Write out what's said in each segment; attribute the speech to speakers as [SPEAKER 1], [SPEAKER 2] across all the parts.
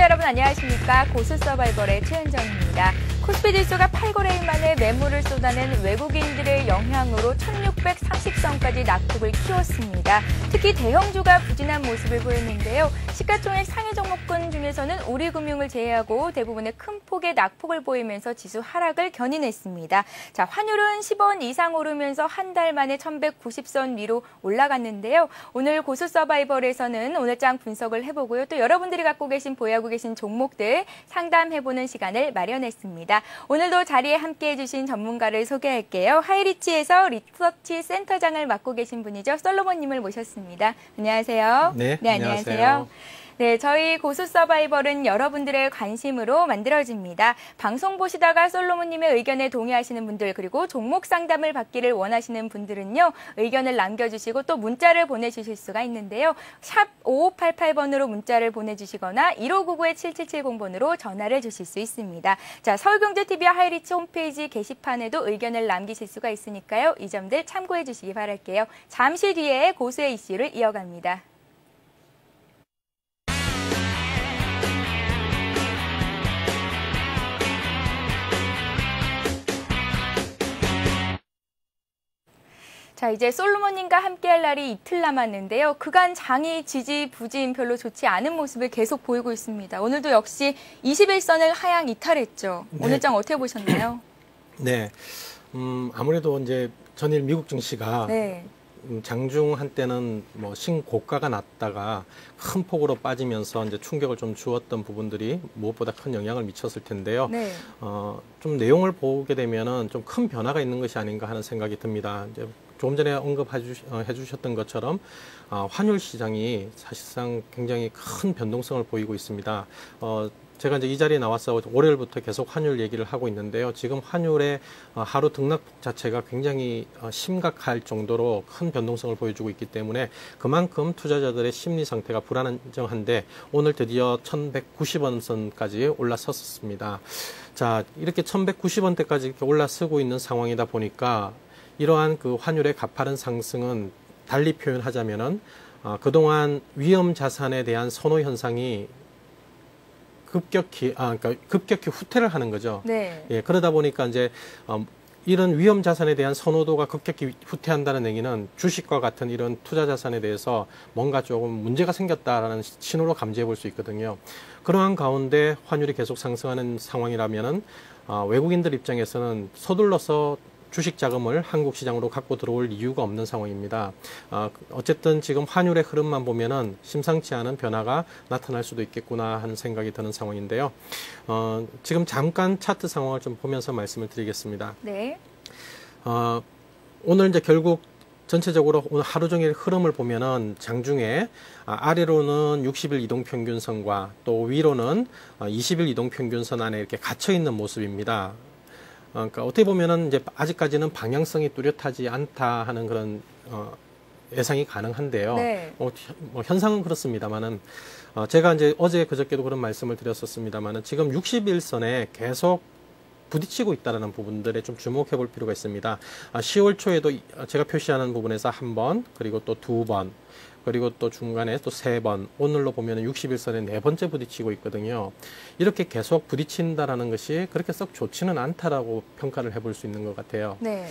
[SPEAKER 1] 여러분 안녕하십니까. 고수 서바이벌의 최은정입니다. 코스피 지수가 8거래일 만에 매물을 쏟아낸 외국인들의 영향으로 1630선까지 낙폭을 키웠습니다. 특히 대형주가 부진한 모습을 보였는데요. 시가총액 상위 종목군 중에서는 우리금융을 제외하고 대부분의 큰 폭의 낙폭을 보이면서 지수 하락을 견인했습니다. 자, 환율은 10원 이상 오르면서 한 달 만에 1190선 위로 올라갔는데요. 오늘 고수 서바이벌에서는 오늘장 분석을 해보고요. 또 여러분들이 갖고 계신 보유하고 계신 종목들 상담해보는 시간을 마련했습니다. 오늘도 자리에 함께해 주신 전문가를 소개할게요. 하이리치에서 리서치 센터장을 맡고 계신 분이죠. 솔로몬님을 모셨습니다. 안녕하세요.
[SPEAKER 2] 네,
[SPEAKER 1] 안녕하세요. 네, 저희 고수 서바이벌은 여러분들의 관심으로 만들어집니다. 방송 보시다가 솔로몬님의 의견에 동의하시는 분들 그리고 종목 상담을 받기를 원하시는 분들은요. 의견을 남겨주시고 또 문자를 보내주실 수가 있는데요. 샵 5588번으로 문자를 보내주시거나 1599-7770번으로 전화를 주실 수 있습니다. 자, 서울경제TV와 하이리치 홈페이지 게시판에도 의견을 남기실 수가 있으니까요. 이 점들 참고해 주시기 바랄게요. 잠시 뒤에 고수의 이슈를 이어갑니다. 자, 이제 솔로몬님과 함께할 날이 이틀 남았는데요. 그간 장이 지지부진 별로 좋지 않은 모습을 계속 보이고 있습니다. 오늘도 역시 21선을 하향 이탈했죠.
[SPEAKER 2] 네.
[SPEAKER 1] 오늘 장 어떻게 보셨나요?
[SPEAKER 2] 네, 아무래도 이제 전일 미국 증시가
[SPEAKER 1] 네.
[SPEAKER 2] 장중 한때는 뭐 신고가가 났다가 큰 폭으로 빠지면서 이제 충격을 좀 주었던 부분들이 무엇보다 큰 영향을 미쳤을 텐데요.
[SPEAKER 1] 네.
[SPEAKER 2] 좀 내용을 보게 되면은 좀 큰 변화가 있는 것이 아닌가 하는 생각이 듭니다. 이제 조금 전에 언급해주셨던 것처럼 환율 시장이 사실상 굉장히 큰 변동성을 보이고 있습니다. 제가 이제 이 자리에 나와서 월요일부터 계속 환율 얘기를 하고 있는데요. 지금 환율의 하루 등락폭 자체가 굉장히 심각할 정도로 큰 변동성을 보여주고 있기 때문에 그만큼 투자자들의 심리 상태가 불안정한데 오늘 드디어 1190원 선까지 올라섰습니다. 자, 이렇게 1190원대까지 이렇게 올라서고 있는 상황이다 보니까 이러한 그 환율의 가파른 상승은 달리 표현하자면은 그동안 위험 자산에 대한 선호 현상이 급격히 후퇴를 하는 거죠.
[SPEAKER 1] 네.
[SPEAKER 2] 예, 그러다 보니까 이제 이런 위험 자산에 대한 선호도가 급격히 후퇴한다는 얘기는 주식과 같은 이런 투자 자산에 대해서 뭔가 조금 문제가 생겼다라는 신호로 감지해 볼 수 있거든요. 그러한 가운데 환율이 계속 상승하는 상황이라면은 외국인들 입장에서는 서둘러서 주식 자금을 한국 시장으로 갖고 들어올 이유가 없는 상황입니다. 어쨌든 지금 환율의 흐름만 보면은 심상치 않은 변화가 나타날 수도 있겠구나 하는 생각이 드는 상황인데요. 지금 잠깐 차트 상황을 좀 보면서 말씀을 드리겠습니다.
[SPEAKER 1] 네.
[SPEAKER 2] 오늘 이제 결국 전체적으로 오늘 하루 종일 흐름을 보면은 장중에 아래로는 60일 이동평균선과 또 위로는 20일 이동평균선 안에 이렇게 gat혀 있는 모습입니다. 그러니까 어떻게 보면은 이제 아직까지는 방향성이 뚜렷하지 않다 하는 그런 예상이 가능한데요.
[SPEAKER 1] 네.
[SPEAKER 2] 뭐 현상은 그렇습니다만은 제가 이제 어제 그저께도 그런 말씀을 드렸었습니다만은 지금 60일선에 계속 부딪히고 있다는 부분들에 좀 주목해 볼 필요가 있습니다. 10월 초에도 제가 표시하는 부분에서 한 번, 그리고 또 두 번, 그리고 또 중간에 또 세 번, 오늘로 보면 60일선에 네 번째 부딪히고 있거든요. 이렇게 계속 부딪힌다라는 것이 그렇게 썩 좋지는 않다라고 평가를 해볼 수 있는 것 같아요.
[SPEAKER 1] 네.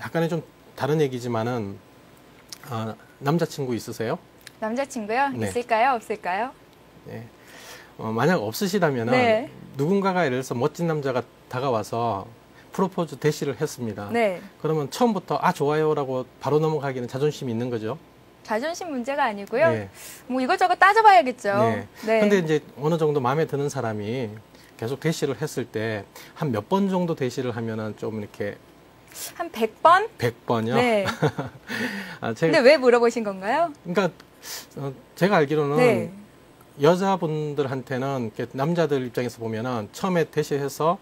[SPEAKER 2] 약간의 좀 다른 얘기지만은 남자친구 있으세요?
[SPEAKER 1] 남자친구요?
[SPEAKER 2] 네.
[SPEAKER 1] 있을까요? 없을까요?
[SPEAKER 2] 네. 만약 없으시다면은
[SPEAKER 1] 네.
[SPEAKER 2] 누군가가 예를 들어서 멋진 남자가 다가와서 프로포즈 대시를 했습니다.
[SPEAKER 1] 네.
[SPEAKER 2] 그러면 처음부터 좋아요라고 바로 넘어가기는 자존심이 있는 거죠.
[SPEAKER 1] 자존심 문제가 아니고요.
[SPEAKER 2] 네.
[SPEAKER 1] 뭐 이것저것 따져봐야겠죠.
[SPEAKER 2] 네.
[SPEAKER 1] 네.
[SPEAKER 2] 근데 이제 어느 정도 마음에 드는 사람이 계속 대시를 했을 때 한 몇 번 정도 대시를 하면은 좀 이렇게
[SPEAKER 1] 한 100번?
[SPEAKER 2] 100번이요?
[SPEAKER 1] 네.
[SPEAKER 2] 제가,
[SPEAKER 1] 근데 왜 물어보신 건가요?
[SPEAKER 2] 그러니까 제가 알기로는
[SPEAKER 1] 네.
[SPEAKER 2] 여자분들한테는 이렇게 남자들 입장에서 보면은 처음에 대시해서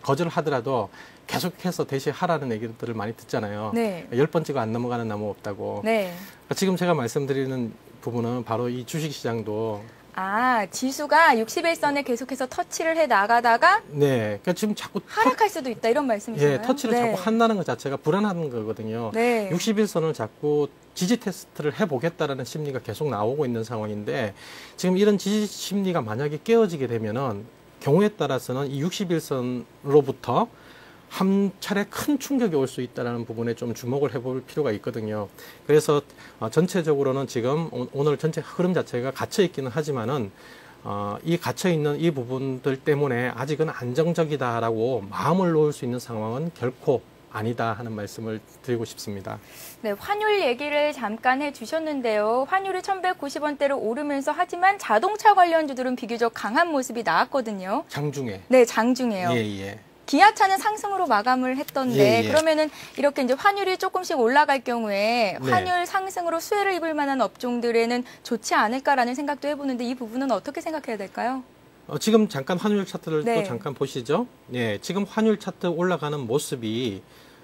[SPEAKER 2] 거절을 하더라도 계속해서 대시하라는 얘기들을 많이 듣잖아요.
[SPEAKER 1] 네.
[SPEAKER 2] 10번째가 안 넘어가는 나무 없다고.
[SPEAKER 1] 네.
[SPEAKER 2] 지금 제가 말씀드리는 부분은 바로 이 주식시장도
[SPEAKER 1] 아, 지수가 60일선에 계속해서 터치를 해 나가다가
[SPEAKER 2] 네, 그러니까 지금 자꾸
[SPEAKER 1] 하락할 수도 있다 이런 말씀이신가요?
[SPEAKER 2] 예, 터치를
[SPEAKER 1] 네.
[SPEAKER 2] 자꾸 한다는 것 자체가 불안한 거거든요.
[SPEAKER 1] 네.
[SPEAKER 2] 60일선을 자꾸 지지 테스트를 해보겠다라는 심리가 계속 나오고 있는 상황인데 지금 이런 지지 심리가 만약에 깨어지게 되면은 경우에 따라서는 이 60일선으로부터 한 차례 큰 충격이 올 수 있다는 부분에 좀 주목을 해볼 필요가 있거든요. 그래서 전체적으로는 지금 오늘 전체 흐름 자체가 갇혀 있기는 하지만은 이 갇혀 있는 이 부분들 때문에 아직은 안정적이다라고 마음을 놓을 수 있는 상황은 결코 아니다 하는 말씀을 드리고 싶습니다.
[SPEAKER 1] 네, 환율 얘기를 잠깐 해주셨는데요. 환율이 1,190원대로 오르면서 하지만 자동차 관련주들은 비교적 강한 모습이 나왔거든요.
[SPEAKER 2] 장중에.
[SPEAKER 1] 네, 장중에요.
[SPEAKER 2] 예, 예.
[SPEAKER 1] 기아차는 상승으로 마감을 했던데
[SPEAKER 2] 예, 예.
[SPEAKER 1] 그러면은 이렇게 이제 환율이 조금씩 올라갈 경우에
[SPEAKER 2] 네.
[SPEAKER 1] 환율 상승으로 수혜를 입을 만한 업종들에는 좋지 않을까라는 생각도 해보는데 이 부분은 어떻게 생각해야 될까요?
[SPEAKER 2] 지금 잠깐 환율 차트를
[SPEAKER 1] 네.
[SPEAKER 2] 또 잠깐 보시죠. 예, 지금 환율 차트 올라가는 모습이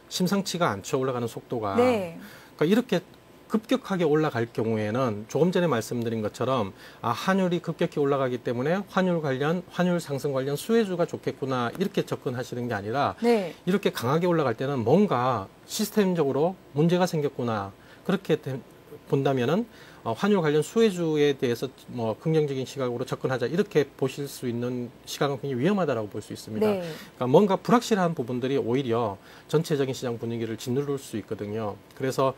[SPEAKER 2] 심상치가 않죠. 올라가는 속도가.
[SPEAKER 1] 네.
[SPEAKER 2] 그러니까 이렇게 급격하게 올라갈 경우에는 조금 전에 말씀드린 것처럼 환율이 급격히 올라가기 때문에 환율 상승 관련 수혜주가 좋겠구나 이렇게 접근하시는 게 아니라
[SPEAKER 1] 네.
[SPEAKER 2] 이렇게 강하게 올라갈 때는 뭔가 시스템적으로 문제가 생겼구나 그렇게 본다면은 환율 관련 수혜주에 대해서 뭐 긍정적인 시각으로 접근하자 이렇게 보실 수 있는 시각은 굉장히 위험하다라고 볼 수 있습니다.
[SPEAKER 1] 네.
[SPEAKER 2] 그러니까 뭔가 불확실한 부분들이 오히려 전체적인 시장 분위기를 짓누를 수 있거든요. 그래서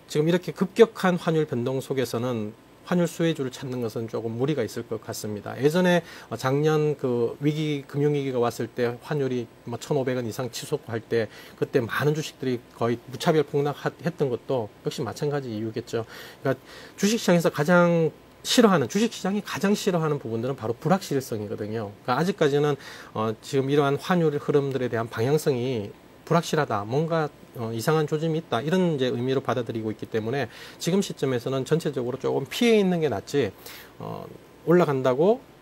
[SPEAKER 2] 지금 이렇게 급격한 환율 변동 속에서는 환율 수혜주를 찾는 것은 조금 무리가 있을 것 같습니다. 예전에 작년 그 금융위기가 왔을 때 환율이 뭐 1,500원 이상 치솟할 때 그때 많은 주식들이 거의 무차별 폭락했던 것도 역시 마찬가지 이유겠죠. 그러니까 주식시장이 가장 싫어하는 부분들은 바로 불확실성이거든요. 그러니까 아직까지는 지금 이러한 환율 흐름들에 대한 방향성이 불확실하다, 뭔가 이상한 조짐이 있다 이런 이제 의미로 받아들이고 있기 때문에 지금 시점에서는 전체적으로 조금 피해 있는 게 낫지 올라간다고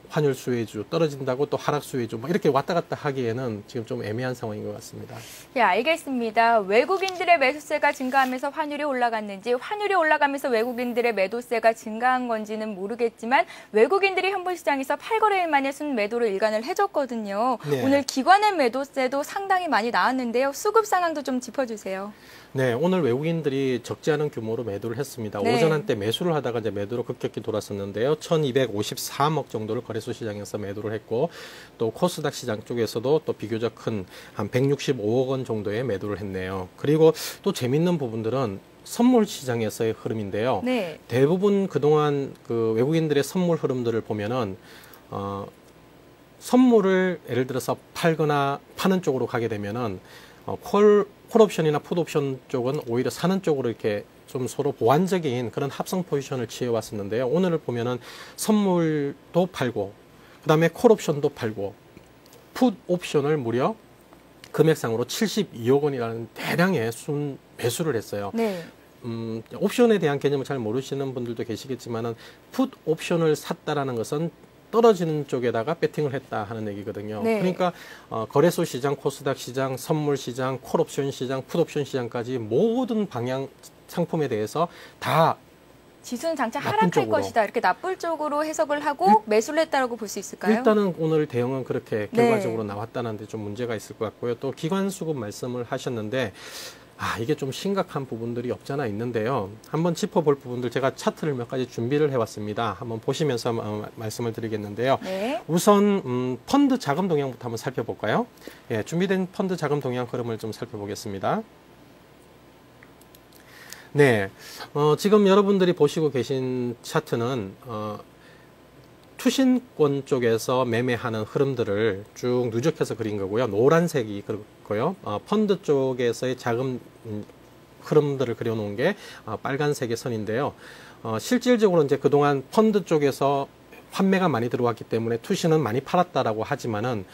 [SPEAKER 2] 환율 수혜주, 떨어진다고 또 하락 수혜주 뭐 이렇게 왔다 갔다 하기에는 지금 좀 애매한 상황인 것 같습니다.
[SPEAKER 1] 예, 알겠습니다. 외국인들의 매수세가 증가하면서 환율이 올라갔는지 환율이 올라가면서 외국인들의 매도세가 증가한 건지는 모르겠지만 외국인들이 현물시장에서 8거래일 만에 순매도로 일관을 해줬거든요.
[SPEAKER 2] 네.
[SPEAKER 1] 오늘 기관의 매도세도 상당히 많이 나왔는데요. 수급 상황도 좀 짚어주세요.
[SPEAKER 2] 네, 오늘 외국인들이 적지 않은 규모로 매도를 했습니다.
[SPEAKER 1] 네.
[SPEAKER 2] 오전 한때 매수를 하다가 이제 매도로 급격히 돌았었는데요. 1,253억 정도를 거래소 시장에서 매도를 했고 또 코스닥 시장 쪽에서도 또 비교적 큰 한 165억 원 정도의 매도를 했네요. 그리고 또 재밌는 부분들은 선물 시장에서의 흐름인데요.
[SPEAKER 1] 네.
[SPEAKER 2] 대부분 그동안 그 외국인들의 선물 흐름들을 보면은 선물을 예를 들어서 팔거나 파는 쪽으로 가게 되면은 콜옵션이나 풋옵션 쪽은 오히려 사는 쪽으로 이렇게 좀 서로 보완적인 그런 합성 포지션을 취해왔었는데요. 오늘을 보면은 선물도 팔고, 그 다음에 콜옵션도 팔고, 풋옵션을 무려 금액상으로 72억 원이라는 대량의 순 매수를 했어요.
[SPEAKER 1] 네.
[SPEAKER 2] 옵션에 대한 개념을 잘 모르시는 분들도 계시겠지만은 풋옵션을 샀다라는 것은 떨어지는 쪽에다가 배팅을 했다 하는 얘기거든요.
[SPEAKER 1] 네.
[SPEAKER 2] 그러니까 거래소 시장, 코스닥 시장, 선물 시장, 콜옵션 시장, 풋옵션 시장까지 모든 방향 상품에 대해서 다
[SPEAKER 1] 지수는 장차
[SPEAKER 2] 나쁜
[SPEAKER 1] 하락할
[SPEAKER 2] 쪽으로.
[SPEAKER 1] 것이다. 이렇게 나쁠 쪽으로 해석을 하고 매수를 했다라고 볼 수 있을까요?
[SPEAKER 2] 일단은 오늘 대응은 그렇게
[SPEAKER 1] 네.
[SPEAKER 2] 결과적으로 나왔다는 데 좀 문제가 있을 것 같고요. 또 기관 수급 말씀을 하셨는데 이게 좀 심각한 부분들이 없잖아 있는데요. 한번 짚어볼 부분들 제가 차트를 몇 가지 준비를 해왔습니다. 한번 보시면서 말씀을 드리겠는데요.
[SPEAKER 1] 네.
[SPEAKER 2] 우선 펀드 자금 동향부터 한번 살펴볼까요? 예, 준비된 펀드 자금 동향 흐름을 좀 살펴보겠습니다. 네, 지금 여러분들이 보시고 계신 차트는 투신권 쪽에서 매매하는 흐름들을 쭉 누적해서 그린 거고요. 노란색이 그렇고요. 펀드 쪽에서의 자금 흐름들을 그려놓은 게 빨간색의 선인데요. 실질적으로 이제 그동안 펀드 쪽에서 환매가 많이 들어왔기 때문에 투신은 많이 팔았다라고 하지만은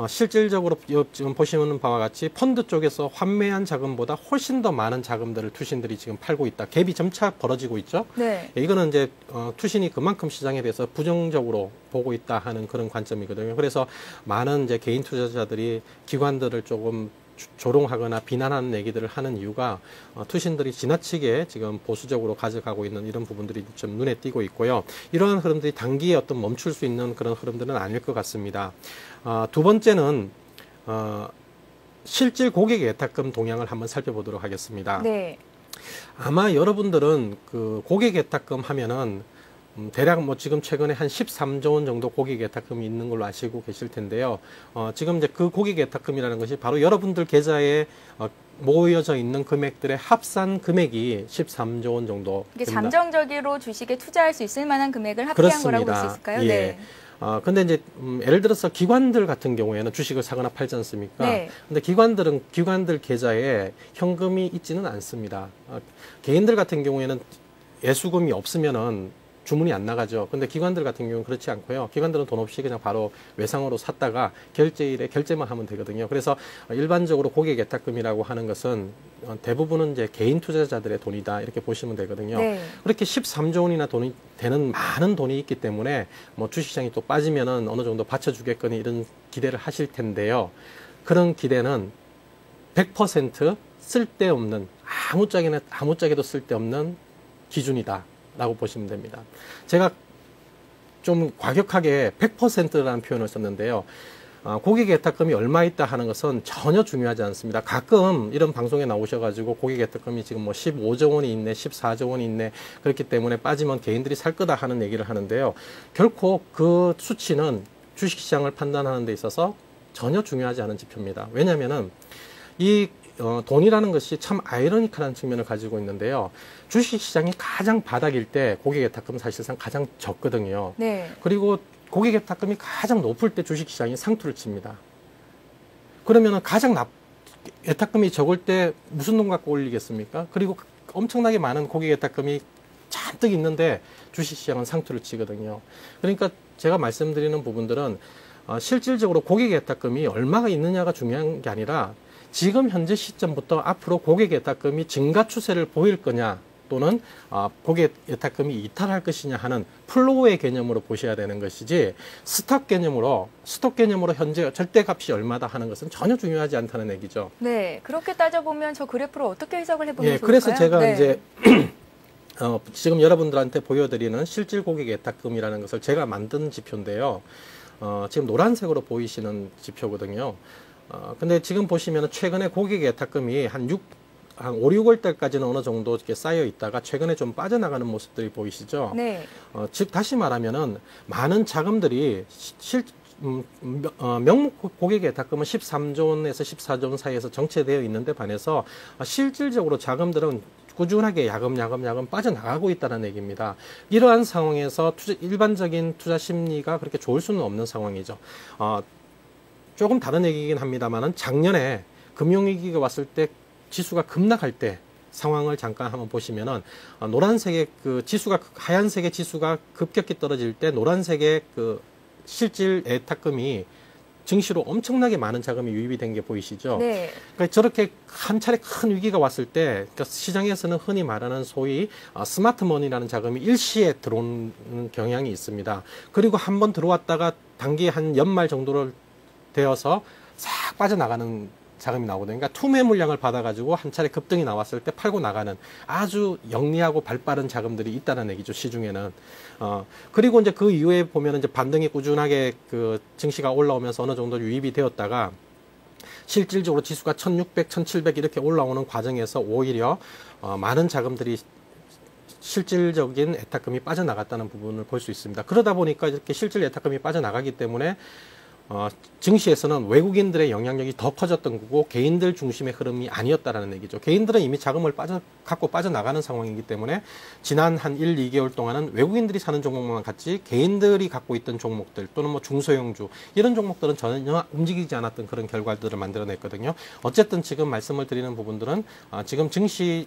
[SPEAKER 2] 실질적으로 지금 보시는 바와 같이 펀드 쪽에서 환매한 자금보다 훨씬 더 많은 자금들을 투신들이 지금 팔고 있다. 갭이 점차 벌어지고 있죠.
[SPEAKER 1] 네.
[SPEAKER 2] 이거는 이제 투신이 그만큼 시장에 대해서 부정적으로 보고 있다 하는 그런 관점이거든요. 그래서 많은 이제 개인 투자자들이 기관들을 조금 조롱하거나 비난하는 얘기들을 하는 이유가 투신들이 지나치게 지금 보수적으로 가져가고 있는 이런 부분들이 좀 눈에 띄고 있고요. 이러한 흐름들이 단기에 어떤 멈출 수 있는 그런 흐름들은 아닐 것 같습니다. 두 번째는 실질 고객 예탁금 동향을 한번 살펴보도록 하겠습니다.
[SPEAKER 1] 네.
[SPEAKER 2] 아마 여러분들은 그 고객 예탁금 하면은 대략 뭐 지금 최근에 한 13조 원 정도 고객 예탁금이 있는 걸로 아시고 계실 텐데요. 지금 이제 그 고객 예탁금이라는 것이 바로 여러분들 계좌에 모여져 있는 금액들의 합산 금액이 13조 원 정도
[SPEAKER 1] 이게
[SPEAKER 2] 됩니다.
[SPEAKER 1] 잠정적으로 주식에 투자할 수 있을 만한 금액을 합계한
[SPEAKER 2] 그렇습니다.
[SPEAKER 1] 거라고 볼 수 있을까요?
[SPEAKER 2] 예.
[SPEAKER 1] 네.
[SPEAKER 2] 근데 이제 예를 들어서 기관들 같은 경우에는 주식을 사거나 팔지 않습니까?
[SPEAKER 1] 네.
[SPEAKER 2] 근데 기관들 계좌에 현금이 있지는 않습니다. 개인들 같은 경우에는 예수금이 없으면은 주문이 안 나가죠. 근데 기관들 같은 경우는 그렇지 않고요. 기관들은 돈 없이 그냥 바로 외상으로 샀다가 결제일에 결제만 하면 되거든요. 그래서 일반적으로 고객 예탁금이라고 하는 것은 대부분은 이제 개인 투자자들의 돈이다 이렇게 보시면 되거든요.
[SPEAKER 1] 네.
[SPEAKER 2] 그렇게 13조 원이나 돈이 되는 많은 돈이 있기 때문에 뭐 주식시장이 또 빠지면은 어느 정도 받쳐주겠거니 이런 기대를 하실 텐데요. 그런 기대는 100% 쓸데없는 아무짝에도 쓸데없는 기준이다. 라고 보시면 됩니다. 제가 좀 과격하게 100%라는 표현을 썼는데요. 고객 예탁금이 얼마 있다 하는 것은 전혀 중요하지 않습니다. 가끔 이런 방송에 나오셔가지고 고객 예탁금이 지금 뭐 15조 원이 있네, 14조 원이 있네, 그렇기 때문에 빠지면 개인들이 살 거다 하는 얘기를 하는데요. 결코 그 수치는 주식시장을 판단하는 데 있어서 전혀 중요하지 않은 지표입니다. 왜냐하면은 이 돈이라는 것이 참 아이러니컬한 측면을 가지고 있는데요. 주식시장이 가장 바닥일 때 고객 예탁금은 사실상 가장 적거든요.
[SPEAKER 1] 네.
[SPEAKER 2] 그리고 고객 예탁금이 가장 높을 때 주식시장이 상투를 칩니다. 그러면 예탁금이 적을 때 무슨 돈 갖고 올리겠습니까? 그리고 엄청나게 많은 고객 예탁금이 잔뜩 있는데 주식시장은 상투를 치거든요. 그러니까 제가 말씀드리는 부분들은 실질적으로 고객 예탁금이 얼마가 있느냐가 중요한 게 아니라 지금 현재 시점부터 앞으로 고객 예탁금이 증가 추세를 보일 거냐 또는 고객 예탁금이 이탈할 것이냐 하는 플로우의 개념으로 보셔야 되는 것이지 스톡 개념으로 현재 절대값이 얼마다 하는 것은 전혀 중요하지 않다는 얘기죠.
[SPEAKER 1] 네. 그렇게 따져보면 저 그래프를 어떻게 해석을 해보면
[SPEAKER 2] 예,
[SPEAKER 1] 좋을까요?
[SPEAKER 2] 그래서 제가
[SPEAKER 1] 네.
[SPEAKER 2] 이제 지금 여러분들한테 보여드리는 실질 고객 예탁금이라는 것을 제가 만든 지표인데요. 지금 노란색으로 보이시는 지표거든요. 근데 지금 보시면 최근에 고객 예탁금이 한 5, 6월 달까지는 어느 정도 이렇게 쌓여 있다가 최근에 좀 빠져나가는 모습들이 보이시죠?
[SPEAKER 1] 네.
[SPEAKER 2] 즉 다시 말하면은 많은 자금들이 명목 고객 예탁금은 13조 원에서 14조 원 사이에서 정체되어 있는데 반해서 실질적으로 자금들은 꾸준하게 야금 빠져나가고 있다는 얘기입니다. 이러한 상황에서 일반적인 투자 심리가 그렇게 좋을 수는 없는 상황이죠. 조금 다른 얘기이긴 합니다만은 작년에 금융위기가 왔을 때 지수가 급락할 때 상황을 잠깐 한번 보시면은 노란색의 하얀색의 지수가 급격히 떨어질 때 노란색의 그 실질 예탁금이 증시로 엄청나게 많은 자금이 유입이 된 게 보이시죠?
[SPEAKER 1] 네.
[SPEAKER 2] 그러니까 저렇게 한 차례 큰 위기가 왔을 때 그러니까 시장에서는 흔히 말하는 소위 스마트머니라는 자금이 일시에 들어오는 경향이 있습니다. 그리고 한번 들어왔다가 단기 한 연말 정도를 되어서 싹 빠져나가는 자금이 나오거든요. 그러니까 투매 물량을 받아가지고 한 차례 급등이 나왔을 때 팔고 나가는 아주 영리하고 발빠른 자금들이 있다는 얘기죠, 시중에는. 그리고 이제 그 이후에 보면 이제 반등이 꾸준하게 그 증시가 올라오면서 어느 정도 유입이 되었다가 실질적으로 지수가 1600, 1700 이렇게 올라오는 과정에서 오히려 많은 자금들이 실질적인 예탁금이 빠져나갔다는 부분을 볼 수 있습니다. 그러다 보니까 이렇게 실질 예탁금이 빠져나가기 때문에 증시에서는 외국인들의 영향력이 더 커졌던 거고 개인들 중심의 흐름이 아니었다라는 얘기죠. 개인들은 이미 자금을 갖고 빠져나가는 상황이기 때문에 지난 한 1, 2개월 동안은 외국인들이 사는 종목만 갔지 개인들이 갖고 있던 종목들 또는 뭐 중소형주 이런 종목들은 전혀 움직이지 않았던 그런 결과들을 만들어냈거든요. 어쨌든 지금 말씀을 드리는 부분들은 지금 증시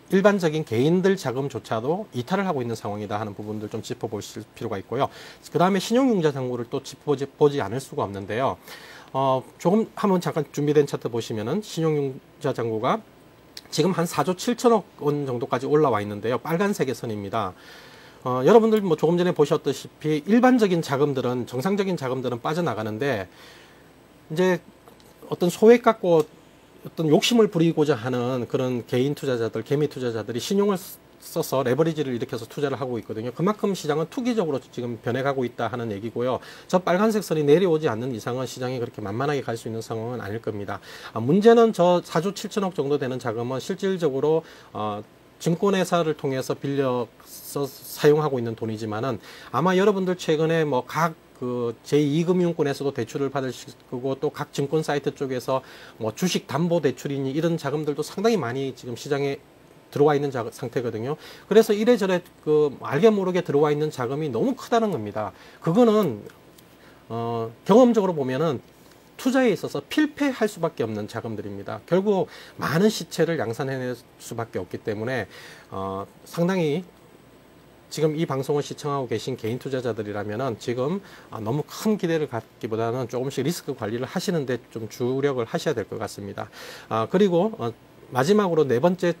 [SPEAKER 2] 일반적인 개인들 자금조차도 이탈을 하고 있는 상황이다 하는 부분들 좀 짚어보실 필요가 있고요. 그 다음에 신용융자 잔고를 또 짚어보지 않을 수가 없는데요. 조금 한번 잠깐 준비된 차트 보시면은 신용융자 잔고가 지금 한 4조 7천억 원 정도까지 올라와 있는데요. 빨간색의 선입니다. 여러분들 뭐 조금 전에 보셨다시피 일반적인 자금들은 정상적인 자금들은 빠져나가는데 이제 어떤 소액 갖고 어떤 욕심을 부리고자 하는 그런 개인 투자자들, 개미 투자자들이 신용을 써서 레버리지를 일으켜서 투자를 하고 있거든요. 그만큼 시장은 투기적으로 지금 변해가고 있다 하는 얘기고요. 저 빨간색 선이 내려오지 않는 이상은 시장이 그렇게 만만하게 갈 수 있는 상황은 아닐 겁니다. 문제는 저 4조 7천억 정도 되는 자금은 실질적으로 증권회사를 통해서 빌려서 사용하고 있는 돈이지만은 아마 여러분들 최근에 뭐 각 그 제2금융권에서도 대출을 받을 거고 또 각 증권 사이트 쪽에서 뭐 주식 담보 대출이니 이런 자금들도 상당히 많이 지금 시장에 들어와 있는 상태거든요. 그래서 이래저래 그 알게 모르게 들어와 있는 자금이 너무 크다는 겁니다. 그거는 경험적으로 보면은 투자에 있어서 필패할 수밖에 없는 자금들입니다. 결국 많은 시체를 양산해낼 수밖에 없기 때문에 상당히 지금 이 방송을 시청하고 계신 개인 투자자들이라면은 지금 너무 큰 기대를 갖기보다는 조금씩 리스크 관리를 하시는데 좀 주력을 하셔야 될 것 같습니다. 그리고 마지막으로 네 번째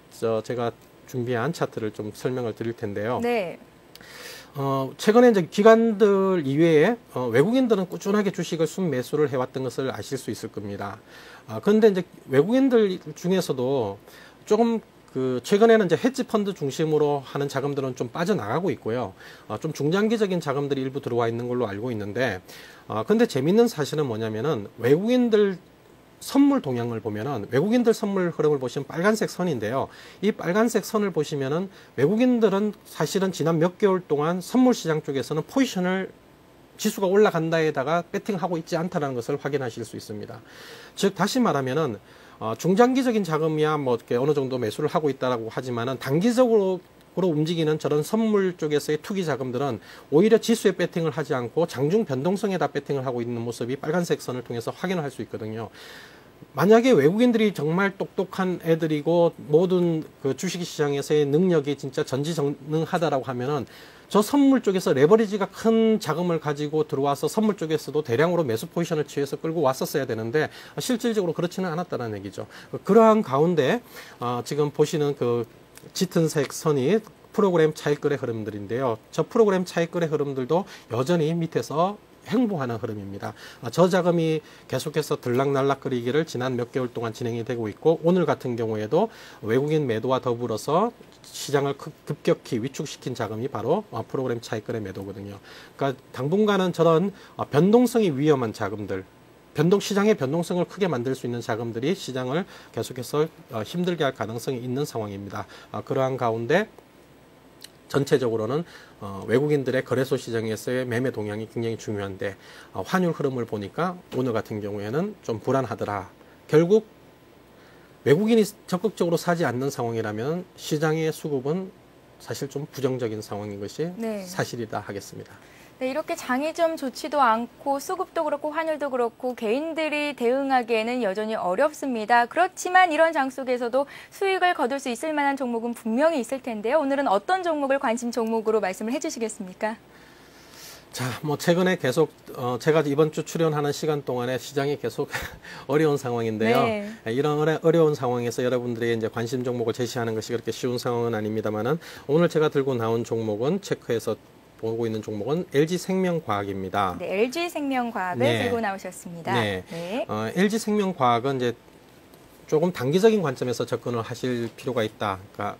[SPEAKER 2] 제가 준비한 차트를 좀 설명을 드릴 텐데요.
[SPEAKER 1] 네.
[SPEAKER 2] 최근에 이제 기관들 이외에 외국인들은 꾸준하게 주식을 순매수를 해왔던 것을 아실 수 있을 겁니다. 그런데 이제 외국인들 중에서도 조금 그 최근에는 이제 헤지 펀드 중심으로 하는 자금들은 좀 빠져나가고 있고요. 좀 중장기적인 자금들이 일부 들어와 있는 걸로 알고 있는데, 근데 재밌는 사실은 뭐냐면은 외국인들 선물 동향을 보면은 외국인들 선물 흐름을 보시면 빨간색 선인데요. 이 빨간색 선을 보시면은 외국인들은 사실은 지난 몇 개월 동안 선물 시장 쪽에서는 포지션을 지수가 올라간다에다가 배팅하고 있지 않다는 것을 확인하실 수 있습니다. 즉 다시 말하면은 중장기적인 자금이야 뭐 이렇게 어느 정도 매수를 하고 있다라고 하지만은 단기적으로 움직이는 저런 선물 쪽에서의 투기 자금들은 오히려 지수에 배팅을 하지 않고 장중 변동성에다 배팅을 하고 있는 모습이 빨간색 선을 통해서 확인을 할 수 있거든요. 만약에 외국인들이 정말 똑똑한 애들이고 모든 그 주식시장에서의 능력이 진짜 전지전능하다라고 하면은 저 선물 쪽에서 레버리지가 큰 자금을 가지고 들어와서 선물 쪽에서도 대량으로 매수 포지션을 취해서 끌고 왔었어야 되는데 실질적으로 그렇지는 않았다는 얘기죠. 그러한 가운데 지금 보시는 그 짙은 색 선이 프로그램 차익거래 흐름들인데요. 저 프로그램 차익거래 흐름들도 여전히 밑에서 횡보하는 흐름입니다. 저 자금이 계속해서 들락날락거리기를 지난 몇 개월 동안 진행이 되고 있고 오늘 같은 경우에도 외국인 매도와 더불어서 시장을 급격히 위축시킨 자금이 바로 프로그램 차익거래 매도거든요. 그러니까 당분간은 저런 변동성이 위험한 자금들, 시장의 변동성을 크게 만들 수 있는 자금들이 시장을 계속해서 힘들게 할 가능성이 있는 상황입니다. 그러한 가운데 전체적으로는 외국인들의 거래소 시장에서의 매매 동향이 굉장히 중요한데 환율 흐름을 보니까 오늘 같은 경우에는 좀 불안하더라. 결국 외국인이 적극적으로 사지 않는 상황이라면 시장의 수급은 사실 좀 부정적인 상황인 것이
[SPEAKER 1] 네.
[SPEAKER 2] 사실이다 하겠습니다.
[SPEAKER 1] 네, 이렇게 장이 좀 좋지도 않고 수급도 그렇고 환율도 그렇고 개인들이 대응하기에는 여전히 어렵습니다. 그렇지만 이런 장 속에서도 수익을 거둘 수 있을 만한 종목은 분명히 있을 텐데요. 오늘은 어떤 종목을 관심 종목으로 말씀을 해주시겠습니까?
[SPEAKER 2] 자, 뭐 최근에 계속 제가 이번 주 출연하는 시간 동안에 시장이 계속 어려운 상황인데요.
[SPEAKER 1] 네.
[SPEAKER 2] 이런 어려운 상황에서 여러분들에게 이제 관심 종목을 제시하는 것이 그렇게 쉬운 상황은 아닙니다만은 오늘 제가 들고 나온 종목은 체크해서 보고 있는 종목은 LG생명과학입니다.
[SPEAKER 1] 네, LG생명과학을 들고 나오셨습니다.
[SPEAKER 2] 네.
[SPEAKER 1] 네.
[SPEAKER 2] LG생명과학은 이제 조금 단기적인 관점에서 접근을 하실 필요가 있다. 그러니까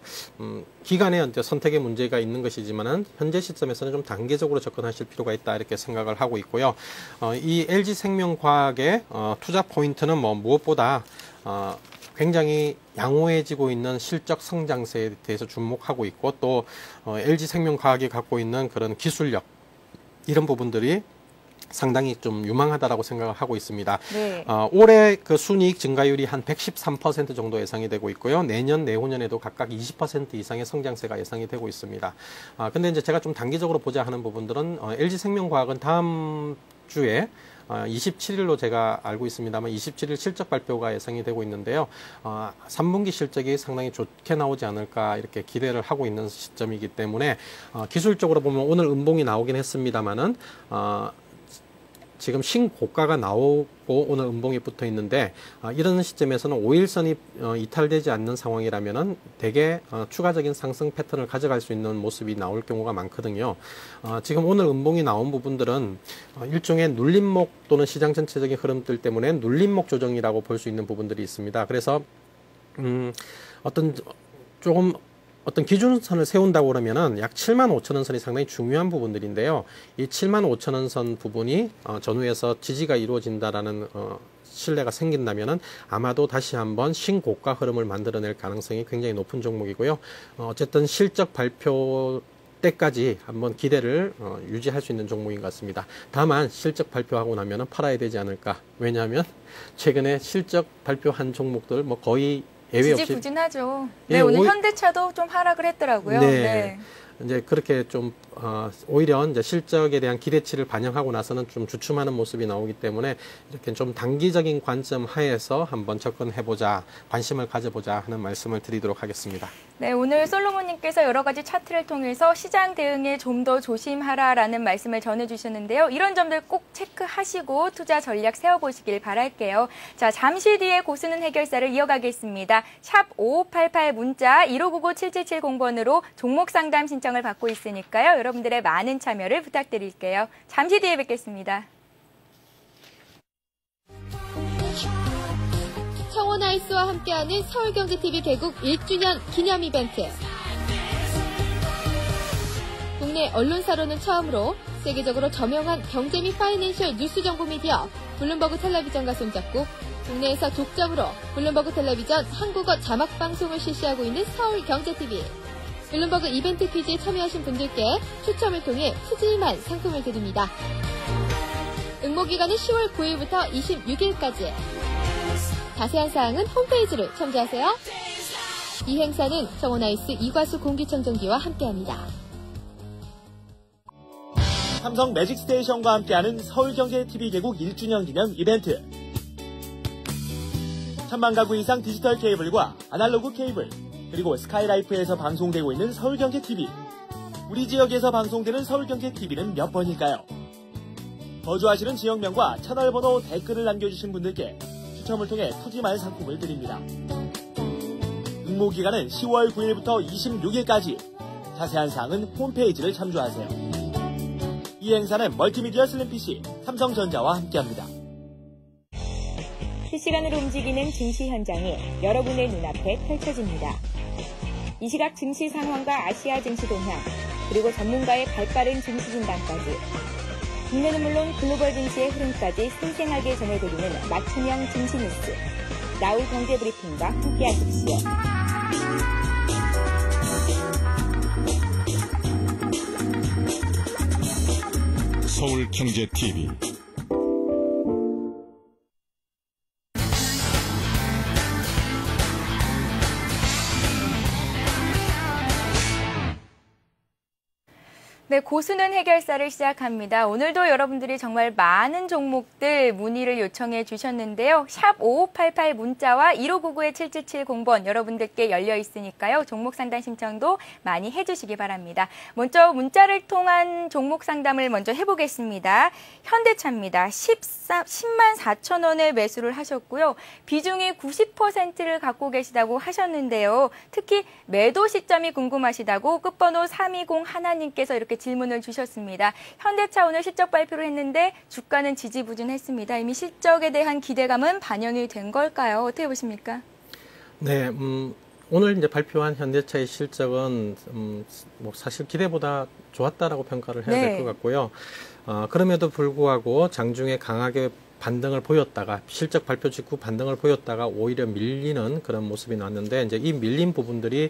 [SPEAKER 2] 기간에 이제 선택의 문제가 있는 것이지만은 현재 시점에서는 좀 단계적으로 접근하실 필요가 있다 이렇게 생각을 하고 있고요. 이 LG생명과학의 투자 포인트는 뭐 무엇보다 굉장히 양호해지고 있는 실적 성장세에 대해서 주목하고 있고 또 LG생명과학이 갖고 있는 그런 기술력 이런 부분들이 상당히 좀 유망하다라고 생각을 하고 있습니다.
[SPEAKER 1] 네.
[SPEAKER 2] 올해 그 순이익 증가율이 한 113% 정도 예상이 되고 있고요. 내년, 내후년에도 각각 20% 이상의 성장세가 예상이 되고 있습니다. 근데 이제 제가 좀 단기적으로 보자 하는 부분들은 LG생명과학은 다음 주에 27일로 제가 알고 있습니다만 27일 실적 발표가 예상이 되고 있는데요. 3분기 실적이 상당히 좋게 나오지 않을까 이렇게 기대를 하고 있는 시점이기 때문에 기술적으로 보면 오늘 음봉이 나오긴 했습니다만은 지금 신고가가 나오고 오늘 음봉이 붙어 있는데 이런 시점에서는 5일선이 이탈되지 않는 상황이라면은 대개 추가적인 상승 패턴을 가져갈 수 있는 모습이 나올 경우가 많거든요. 지금 오늘 음봉이 나온 부분들은 일종의 눌림목 또는 시장 전체적인 흐름들 때문에 눌림목 조정이라고 볼 수 있는 부분들이 있습니다. 그래서 어떤 기준선을 세운다고 그러면은 약 75,000원 선이 상당히 중요한 부분들인데요. 이 75,000원 선 부분이 전후에서 지지가 이루어진다라는 신뢰가 생긴다면은 아마도 다시 한번 신고가 흐름을 만들어낼 가능성이 굉장히 높은 종목이고요. 어쨌든 실적 발표 때까지 한번 기대를 유지할 수 있는 종목인 것 같습니다. 다만 실적 발표하고 나면은 팔아야 되지 않을까. 왜냐하면 최근에 실적 발표한 종목들 뭐 거의 예외 없이
[SPEAKER 1] 지지부진하죠.
[SPEAKER 2] 예,
[SPEAKER 1] 네, 오늘 현대차도 좀 하락을 했더라고요.
[SPEAKER 2] 네.
[SPEAKER 1] 네.
[SPEAKER 2] 이제 그렇게 좀 오히려 이제 실적에 대한 기대치를 반영하고 나서는 좀 주춤하는 모습이 나오기 때문에 이렇게 좀 단기적인 관점 하에서 한번 접근해보자, 관심을 가져보자 하는 말씀을 드리도록 하겠습니다.
[SPEAKER 1] 네, 오늘 솔로몬님께서 여러 가지 차트를 통해서 시장 대응에 좀 더 조심하라라는 말씀을 전해주셨는데요. 이런 점들 꼭 체크하시고 투자 전략 세워보시길 바랄게요. 자, 잠시 뒤에 고수는 해결사를 이어가겠습니다. 샵 5588 문자 1599-7770번으로 종목 상담 신청을 받고 있으니까요. 여러분들의 많은 참여를 부탁드릴게요. 잠시 뒤에 뵙겠습니다.
[SPEAKER 3] 청원아이스와 함께하는 서울경제TV 개국 1주년 기념 이벤트. 국내 언론사로는 처음으로 세계적으로 저명한 경제 및 파이낸셜 뉴스 정보 미디어 블룸버그 텔레비전과 손잡고 국내에서 독점으로 블룸버그 텔레비전 한국어 자막 방송을 실시하고 있는 서울경제TV. 블룸버그 이벤트 퀴즈에 참여하신 분들께 추첨을 통해 푸짐한 상품을 드립니다. 응모기간은 10월 9일부터 26일까지. 자세한 사항은 홈페이지를 참조하세요. 이 행사는 청원아이스 이과수 공기청정기와 함께합니다.
[SPEAKER 4] 삼성 매직스테이션과 함께하는 서울경제TV 개국 1주년 기념 이벤트. 1000만 가구 이상 디지털 케이블과 아날로그 케이블, 그리고 스카이라이프에서 방송되고 있는 서울경제TV. 우리 지역에서 방송되는 서울경제TV는 몇 번일까요? 거주하시는 지역명과 채널번호 댓글을 남겨주신 분들께 추첨을 통해 푸짐한 상품을 드립니다. 응모기간은 10월 9일부터 26일까지. 자세한 사항은 홈페이지를 참조하세요. 이 행사는 멀티미디어 슬림PC, 삼성전자와 함께합니다.
[SPEAKER 1] 실시간으로 움직이는 증시 현장이 여러분의 눈앞에 펼쳐집니다. 이 시각 증시 상황과 아시아 증시 동향, 그리고 전문가의 발빠른 증시 진단까지 국내는 물론 글로벌 증시의 흐름까지 생생하게 전해드리는 맞춤형 증시 뉴스. 나우 경제브리핑과 함께하십시오.
[SPEAKER 5] 서울경제TV
[SPEAKER 1] 네, 고수는 해결사를 시작합니다. 오늘도 여러분들이 정말 많은 종목들 문의를 요청해 주셨는데요. 샵 5588 문자와 1599-7770번 여러분들께 열려 있으니까요. 종목 상담 신청도 많이 해주시기 바랍니다. 먼저 문자를 통한 종목 상담을 먼저 해보겠습니다. 현대차입니다. 10만 4천 원에 매수를 하셨고요. 비중이 90%를 갖고 계시다고 하셨는데요. 특히 매도 시점이 궁금하시다고 끝번호 320 하나님께서 이렇게 질문을 주셨습니다. 현대차 오늘 실적 발표를 했는데 주가는 지지부진했습니다. 이미 실적에 대한 기대감은 반영이 된 걸까요? 어떻게 보십니까?
[SPEAKER 2] 네, 오늘 이제 발표한 현대차의 실적은 뭐 사실 기대보다 좋았다라고 평가를 해야 될 것 같고요. 그럼에도 불구하고 장중에 강하게 반등을 보였다가 실적 발표 직후 반등을 보였다가 오히려 밀리는 그런 모습이 나왔는데 이제 이 밀린 부분들이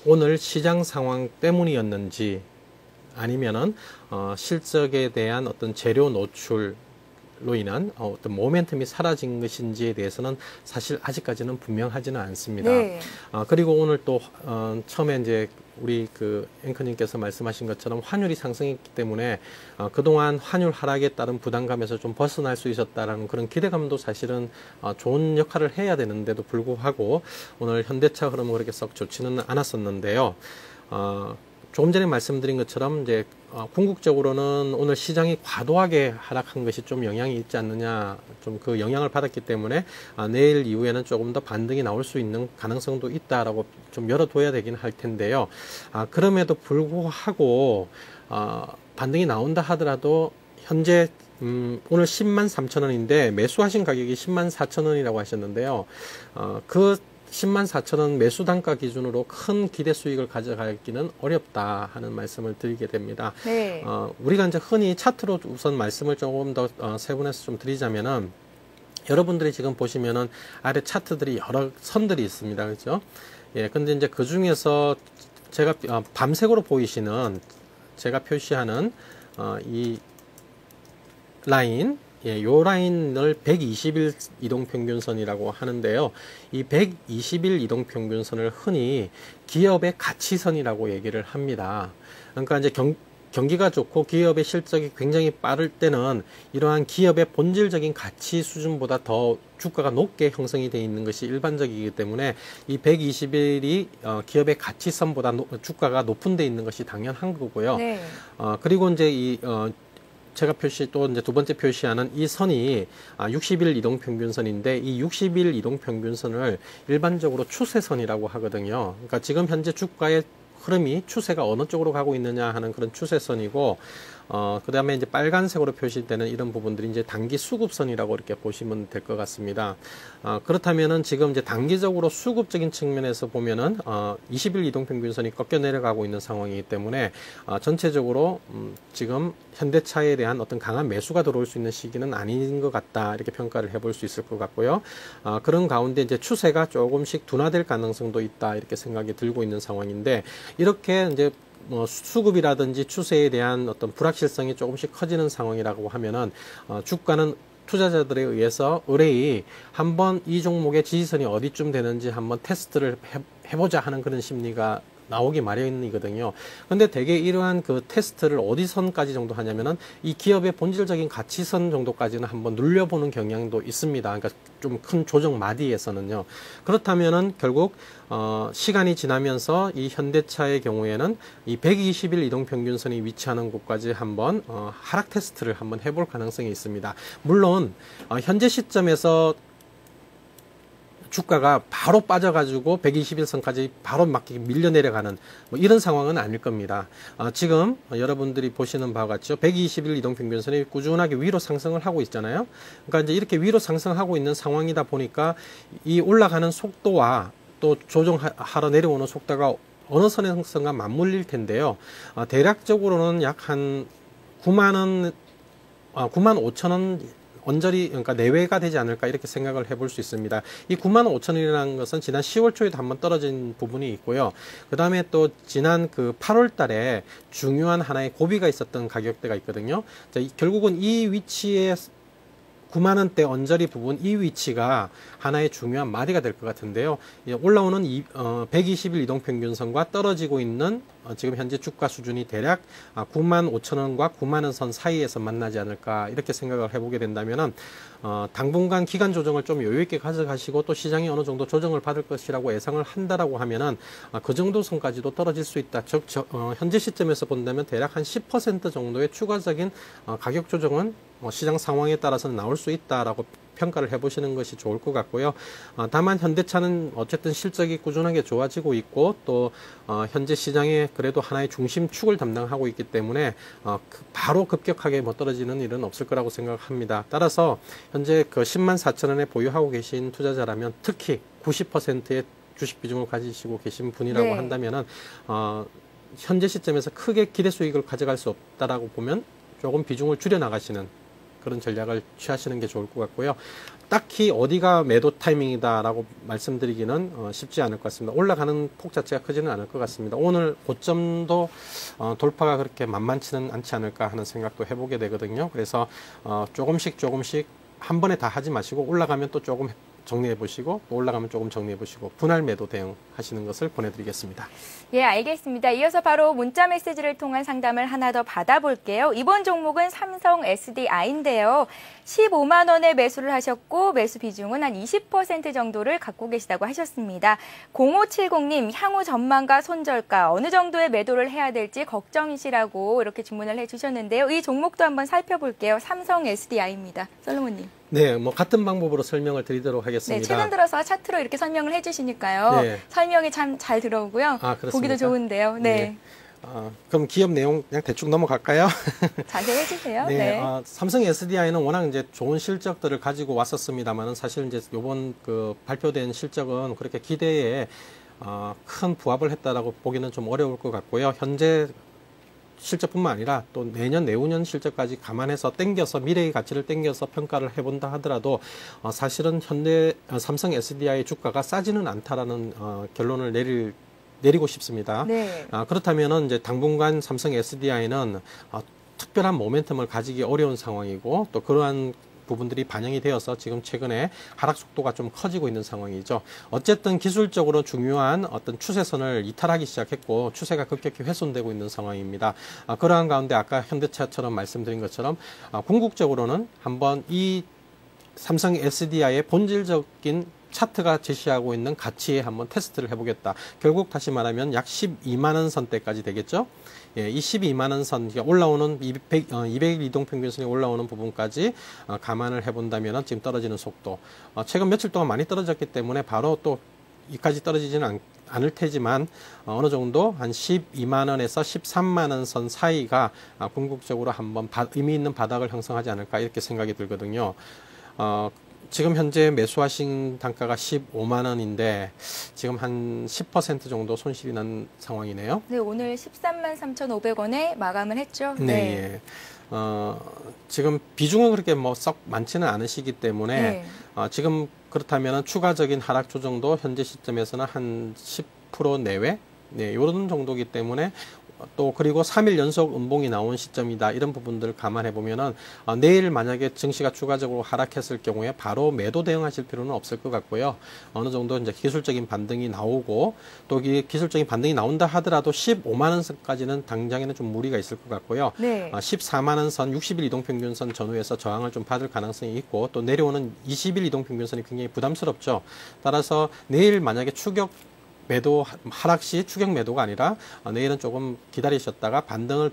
[SPEAKER 2] 오늘 시장 상황 때문이었는지 아니면은 실적에 대한 어떤 재료 노출로 인한 어떤 모멘텀이 사라진 것인지에 대해서는 사실 아직까지는 분명하지는 않습니다.
[SPEAKER 1] 네.
[SPEAKER 2] 그리고 오늘 또 처음에 이제 우리 그 앵커님께서 말씀하신 것처럼 환율이 상승했기 때문에 그동안 환율 하락에 따른 부담감에서 좀 벗어날 수 있었다라는 그런 기대감도 사실은 좋은 역할을 해야 되는데도 불구하고 오늘 현대차 흐름은 그렇게 썩 좋지는 않았었는데요. 조금 전에 말씀드린 것처럼 이제 궁극적으로는 오늘 시장이 과도하게 하락한 것이 좀 영향이 있지 않느냐, 좀 그 영향을 받았기 때문에 내일 이후에는 조금 더 반등이 나올 수 있는 가능성도 있다라고 좀 열어둬야 되긴 할 텐데요. 그럼에도 불구하고 반등이 나온다 하더라도 현재 오늘 103,000원인데 매수하신 가격이 104,000원이라고 하셨는데요. 그 104,000원 매수 단가 기준으로 큰 기대 수익을 가져가기는 어렵다 하는 말씀을 드리게 됩니다.
[SPEAKER 1] 네.
[SPEAKER 2] 우리가 이제 흔히 차트로 우선 말씀을 조금 더 세분해서 좀 드리자면은, 여러분들이 지금 보시면은 아래 차트들이 여러 선들이 있습니다. 그렇죠? 예, 근데 이제 그 중에서 제가 밤색으로 보이시는 제가 표시하는 이 라인, 예, 요 라인을 120일 이동평균선이라고 하는데요. 이 120일 이동평균선을 흔히 기업의 가치선이라고 얘기를 합니다. 그러니까 이제 경기가 좋고 기업의 실적이 굉장히 빠를 때는 이러한 기업의 본질적인 가치 수준보다 더 주가가 높게 형성이 되어 있는 것이 일반적이기 때문에 이 120일이 기업의 가치선보다 주가가 높은 데 있는 것이 당연한 거고요.
[SPEAKER 1] 네.
[SPEAKER 2] 그리고 이제 제가 또 이제 두 번째 표시하는 이 선이 60일 이동평균선인데, 이 60일 이동평균선을 일반적으로 추세선이라고 하거든요. 그러니까 지금 현재 주가의 흐름이 추세가 어느 쪽으로 가고 있느냐 하는 그런 추세선이고, 그 다음에 이제 빨간색으로 표시되는 이런 부분들이 이제 단기 수급선이라고 이렇게 보시면 될 것 같습니다. 그렇다면은 지금 이제 단기적으로 수급적인 측면에서 보면은 20일 이동평균선이 꺾여 내려가고 있는 상황이기 때문에 전체적으로 지금 현대차에 대한 어떤 강한 매수가 들어올 수 있는 시기는 아닌 것 같다, 이렇게 평가를 해볼 수 있을 것 같고요. 그런 가운데 이제 추세가 조금씩 둔화될 가능성도 있다, 이렇게 생각이 들고 있는 상황인데, 이렇게 이제 수급이라든지 추세에 대한 어떤 불확실성이 조금씩 커지는 상황이라고 하면은 주가는 투자자들에 의해서 의뢰이 한번 이 종목의 지지선이 어디쯤 되는지 한번 테스트를 해보자 하는 그런 심리가 나오기 마련이거든요. 근데 대개 이러한 그 테스트를 어디 선까지 정도 하냐면은 이 기업의 본질적인 가치선 정도까지는 한번 눌려보는 경향도 있습니다. 그러니까 좀 큰 조정 마디에서는요. 그렇다면은 결국 시간이 지나면서 이 현대차의 경우에는 이 120일 이동평균선이 위치하는 곳까지 한번 하락 테스트를 한번 해볼 가능성이 있습니다. 물론 현재 시점에서 주가가 바로 빠져가지고 121선까지 바로 막 밀려 내려가는 뭐 이런 상황은 아닐 겁니다. 지금 여러분들이 보시는 바와 같죠. 120일 이동평균선이 꾸준하게 위로 상승을 하고 있잖아요. 그러니까 이제 이렇게 위로 상승하고 있는 상황이다 보니까 이 올라가는 속도와 또 조정하러 내려오는 속도가 어느 선에선가 맞물릴 텐데요. 대략적으로는 약 한 9만 5천 원 언저리, 그러니까 내외가 되지 않을까, 이렇게 생각을 해볼 수 있습니다. 이 95,000원이라는 것은 지난 10월 초에도 한번 떨어진 부분이 있고요. 그 다음에 또 지난 그 8월 달에 중요한 하나의 고비가 있었던 가격대가 있거든요. 자, 결국은 이 위치에 9만원대 언저리 부분, 이 위치가 하나의 중요한 마디가 될 것 같은데요. 올라오는 120일 이동평균선과 떨어지고 있는 지금 현재 주가 수준이 대략 95,000원과 9만원 선 사이에서 만나지 않을까, 이렇게 생각을 해보게 된다면은 당분간 기간 조정을 좀 여유있게 가져가시고 또 시장이 어느 정도 조정을 받을 것이라고 예상을 한다라고 하면은 그 정도 선까지도 떨어질 수 있다. 즉 현재 시점에서 본다면 대략 한 10% 정도의 추가적인 가격 조정은 시장 상황에 따라서는 나올 수 있다라고 평가를 해보시는 것이 좋을 것 같고요. 다만 현대차는 어쨌든 실적이 꾸준하게 좋아지고 있고 또 현재 시장에 그래도 하나의 중심축을 담당하고 있기 때문에 바로 급격하게 떨어지는 일은 없을 거라고 생각합니다. 따라서 현재 그 104,000원에 보유하고 계신 투자자라면 특히 90%의 주식 비중을 가지시고 계신 분이라고
[SPEAKER 1] 네.
[SPEAKER 2] 한다면은 현재 시점에서 크게 기대 수익을 가져갈 수 없다라고 보면 조금 비중을 줄여 나가시는 그런 전략을 취하시는 게 좋을 것 같고요. 딱히 어디가 매도 타이밍이다라고 말씀드리기는 쉽지 않을 것 같습니다. 올라가는 폭 자체가 크지는 않을 것 같습니다. 오늘 고점도 돌파가 그렇게 만만치는 않지 않을까 하는 생각도 해보게 되거든요. 그래서 조금씩 한 번에 다 하지 마시고 올라가면 또 조금 정리해 보시고 또 올라가면 조금 정리해 보시고 분할 매도 대응하시는 것을 권해드리겠습니다.
[SPEAKER 1] 예, 알겠습니다. 이어서 바로 문자 메시지를 통한 상담을 하나 더 받아볼게요. 이번 종목은 삼성 SDI인데요. 15만 원에 매수를 하셨고 매수 비중은 한 20% 정도를 갖고 계시다고 하셨습니다. 0570님, 향후 전망과 손절가 어느 정도의 매도를 해야 될지 걱정이시라고 이렇게 주문을 해주셨는데요. 이 종목도 한번 살펴볼게요. 삼성 SDI입니다. 솔로몬님.
[SPEAKER 2] 네, 뭐 같은 방법으로 설명을 드리도록 하겠습니다.
[SPEAKER 1] 네, 최근 들어서 차트로 이렇게 설명을 해주시니까요.
[SPEAKER 2] 네.
[SPEAKER 1] 설명이 참 잘 들어오고요.
[SPEAKER 2] 그렇습니까?
[SPEAKER 1] 보기도 좋은데요. 네.
[SPEAKER 2] 그럼 기업 내용 그냥 대충 넘어갈까요?
[SPEAKER 1] 자세히 해주세요.
[SPEAKER 2] 네,
[SPEAKER 1] 네.
[SPEAKER 2] 삼성 SDI는 워낙 이제 좋은 실적들을 가지고 왔었습니다만은 사실 이제 요번 그 발표된 실적은 그렇게 기대에 큰 부합을 했다라고 보기는 좀 어려울 것 같고요. 현재 실적뿐만 아니라 또 내년, 내후년 실적까지 감안해서 미래의 가치를 땡겨서 평가를 해본다 하더라도 사실은 현재 삼성 SDI 주가가 싸지는 않다라는 결론을 내리고 싶습니다.
[SPEAKER 1] 네.
[SPEAKER 2] 그렇다면은 이제 당분간 삼성 SDI는 특별한 모멘텀을 가지기 어려운 상황이고 또 그러한 부분들이 반영이 되어서 지금 최근에 하락 속도가 좀 커지고 있는 상황이죠. 어쨌든 기술적으로 중요한 어떤 추세선을 이탈하기 시작했고 추세가 급격히 훼손되고 있는 상황입니다. 그러한 가운데 아까 현대차처럼 말씀드린 것처럼 궁극적으로는 한번 이 삼성 SDI의 본질적인 차트가 제시하고 있는 가치에 한번 테스트를 해보겠다. 결국 다시 말하면 약 12만 원 선대까지 되겠죠. 예, 이 12만 원 선, 올라오는 200일 이동평균선이 올라오는 부분까지 감안을 해본다면 지금 떨어지는 속도. 최근 며칠 동안 많이 떨어졌기 때문에 바로 또 이까지 떨어지지는 않을 테지만 어느 정도 한 12만 원에서 13만 원 선 사이가 궁극적으로 한번 의미 있는 바닥을 형성하지 않을까 이렇게 생각이 들거든요. 지금 현재 매수하신 단가가 15만 원인데 지금 한 10% 정도 손실이 난 상황이네요.
[SPEAKER 1] 네, 오늘 13만 3,500원에 마감을 했죠.
[SPEAKER 2] 네. 지금 비중은 그렇게 뭐 썩 많지는 않으시기 때문에
[SPEAKER 1] 네.
[SPEAKER 2] 지금 그렇다면 추가적인 하락 조정도 현재 시점에서는 한 10% 내외? 네, 이런 정도이기 때문에 또 그리고 3일 연속 음봉이 나온 시점이다. 이런 부분들을 감안해 보면은 내일 만약에 증시가 추가적으로 하락했을 경우에 바로 매도 대응하실 필요는 없을 것 같고요. 어느 정도 이제 기술적인 반등이 나오고 또 기술적인 반등이 나온다 하더라도 15만 원 선까지는 당장에는 좀 무리가 있을 것 같고요.
[SPEAKER 1] 네.
[SPEAKER 2] 14만 원 선, 60일 이동평균선 전후에서 저항을 좀 받을 가능성이 있고 또 내려오는 20일 이동평균선이 굉장히 부담스럽죠. 따라서 내일 만약에 매도 하락 시 추격 매도가 아니라 내일은 조금 기다리셨다가 반등을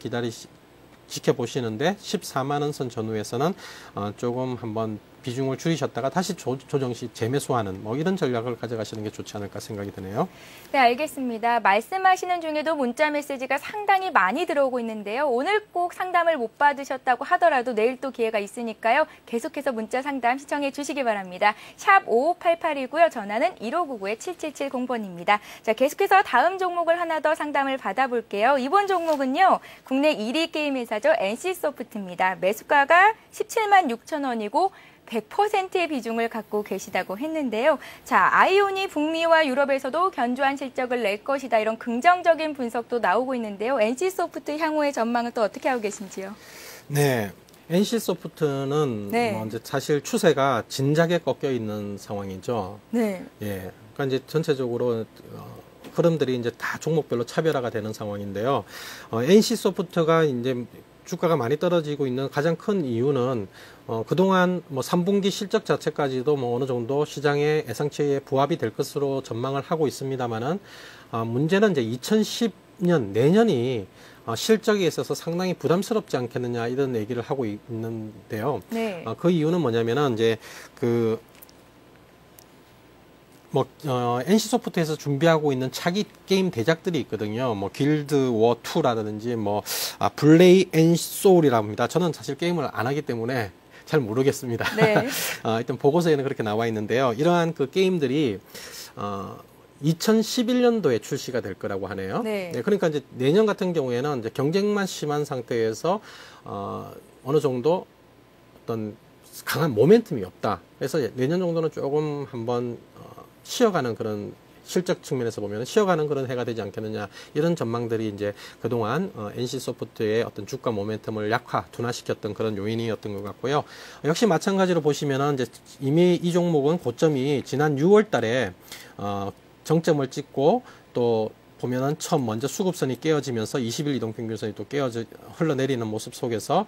[SPEAKER 2] 지켜보시는데 14만 원 선 전후에서는 조금 한번 비중을 줄이셨다가 다시 조정 시 재매수하는 뭐 이런 전략을 가져가시는 게 좋지 않을까 생각이 드네요.
[SPEAKER 1] 네, 알겠습니다. 말씀하시는 중에도 문자 메시지가 상당히 많이 들어오고 있는데요. 오늘 꼭 상담을 못 받으셨다고 하더라도 내일 또 기회가 있으니까요. 계속해서 문자 상담 시청해 주시기 바랍니다. 샵 5588이고요. 전화는 1599-7770번입니다. 자, 계속해서 다음 종목을 하나 더 상담을 받아볼게요. 이번 종목은요. 국내 1위 게임 회사죠. NC소프트입니다. 매수가가 17만 6천 원이고 100%의 비중을 갖고 계시다고 했는데요. 자, 아이온이 북미와 유럽에서도 견조한 실적을 낼 것이다. 이런 긍정적인 분석도 나오고 있는데요. NC소프트 향후의 전망은 또 어떻게 하고 계신지요?
[SPEAKER 2] 네. NC소프트는
[SPEAKER 1] 네.
[SPEAKER 2] 뭐 이제 사실 추세가 진작에 꺾여 있는 상황이죠.
[SPEAKER 1] 네.
[SPEAKER 2] 예. 그러니까 이제 전체적으로 흐름들이 이제 다 종목별로 차별화가 되는 상황인데요. NC소프트가 이제 주가가 많이 떨어지고 있는 가장 큰 이유는 그동안 뭐 3분기 실적 자체까지도 뭐 어느 정도 시장의 예상치에 부합이 될 것으로 전망을 하고 있습니다만은 문제는 이제 2010년 내년이 실적에 있어서 상당히 부담스럽지 않겠느냐 이런 얘기를 하고 있는데요.
[SPEAKER 1] 네.
[SPEAKER 2] 그 이유는 뭐냐면은 이제 NC소프트에서 준비하고 있는 차기 게임 대작들이 있거든요. 뭐, 길드 워 2라든지, 블레이 앤 소울이라고 합니다. 저는 사실 게임을 안 하기 때문에 잘 모르겠습니다.
[SPEAKER 1] 네.
[SPEAKER 2] 일단 보고서에는 그렇게 나와 있는데요. 이러한 그 게임들이, 2011년도에 출시가 될 거라고 하네요.
[SPEAKER 1] 네.
[SPEAKER 2] 네, 그러니까 이제 내년 같은 경우에는 이제 경쟁만 심한 상태에서, 어느 정도 어떤 강한 모멘텀이 없다. 그래서 내년 정도는 조금 한번 쉬어가는 그런 실적 측면에서 보면 쉬어가는 그런 해가 되지 않겠느냐 이런 전망들이 이제 그동안 NC소프트의 어떤 주가 모멘텀을 둔화시켰던 그런 요인이었던 것 같고요. 역시 마찬가지로 보시면은 이제 이미 이 종목은 고점이 지난 6월달에 정점을 찍고 또 보면은 처음 먼저 수급선이 깨어지면서 20일 이동평균선이 또 흘러내리는 모습 속에서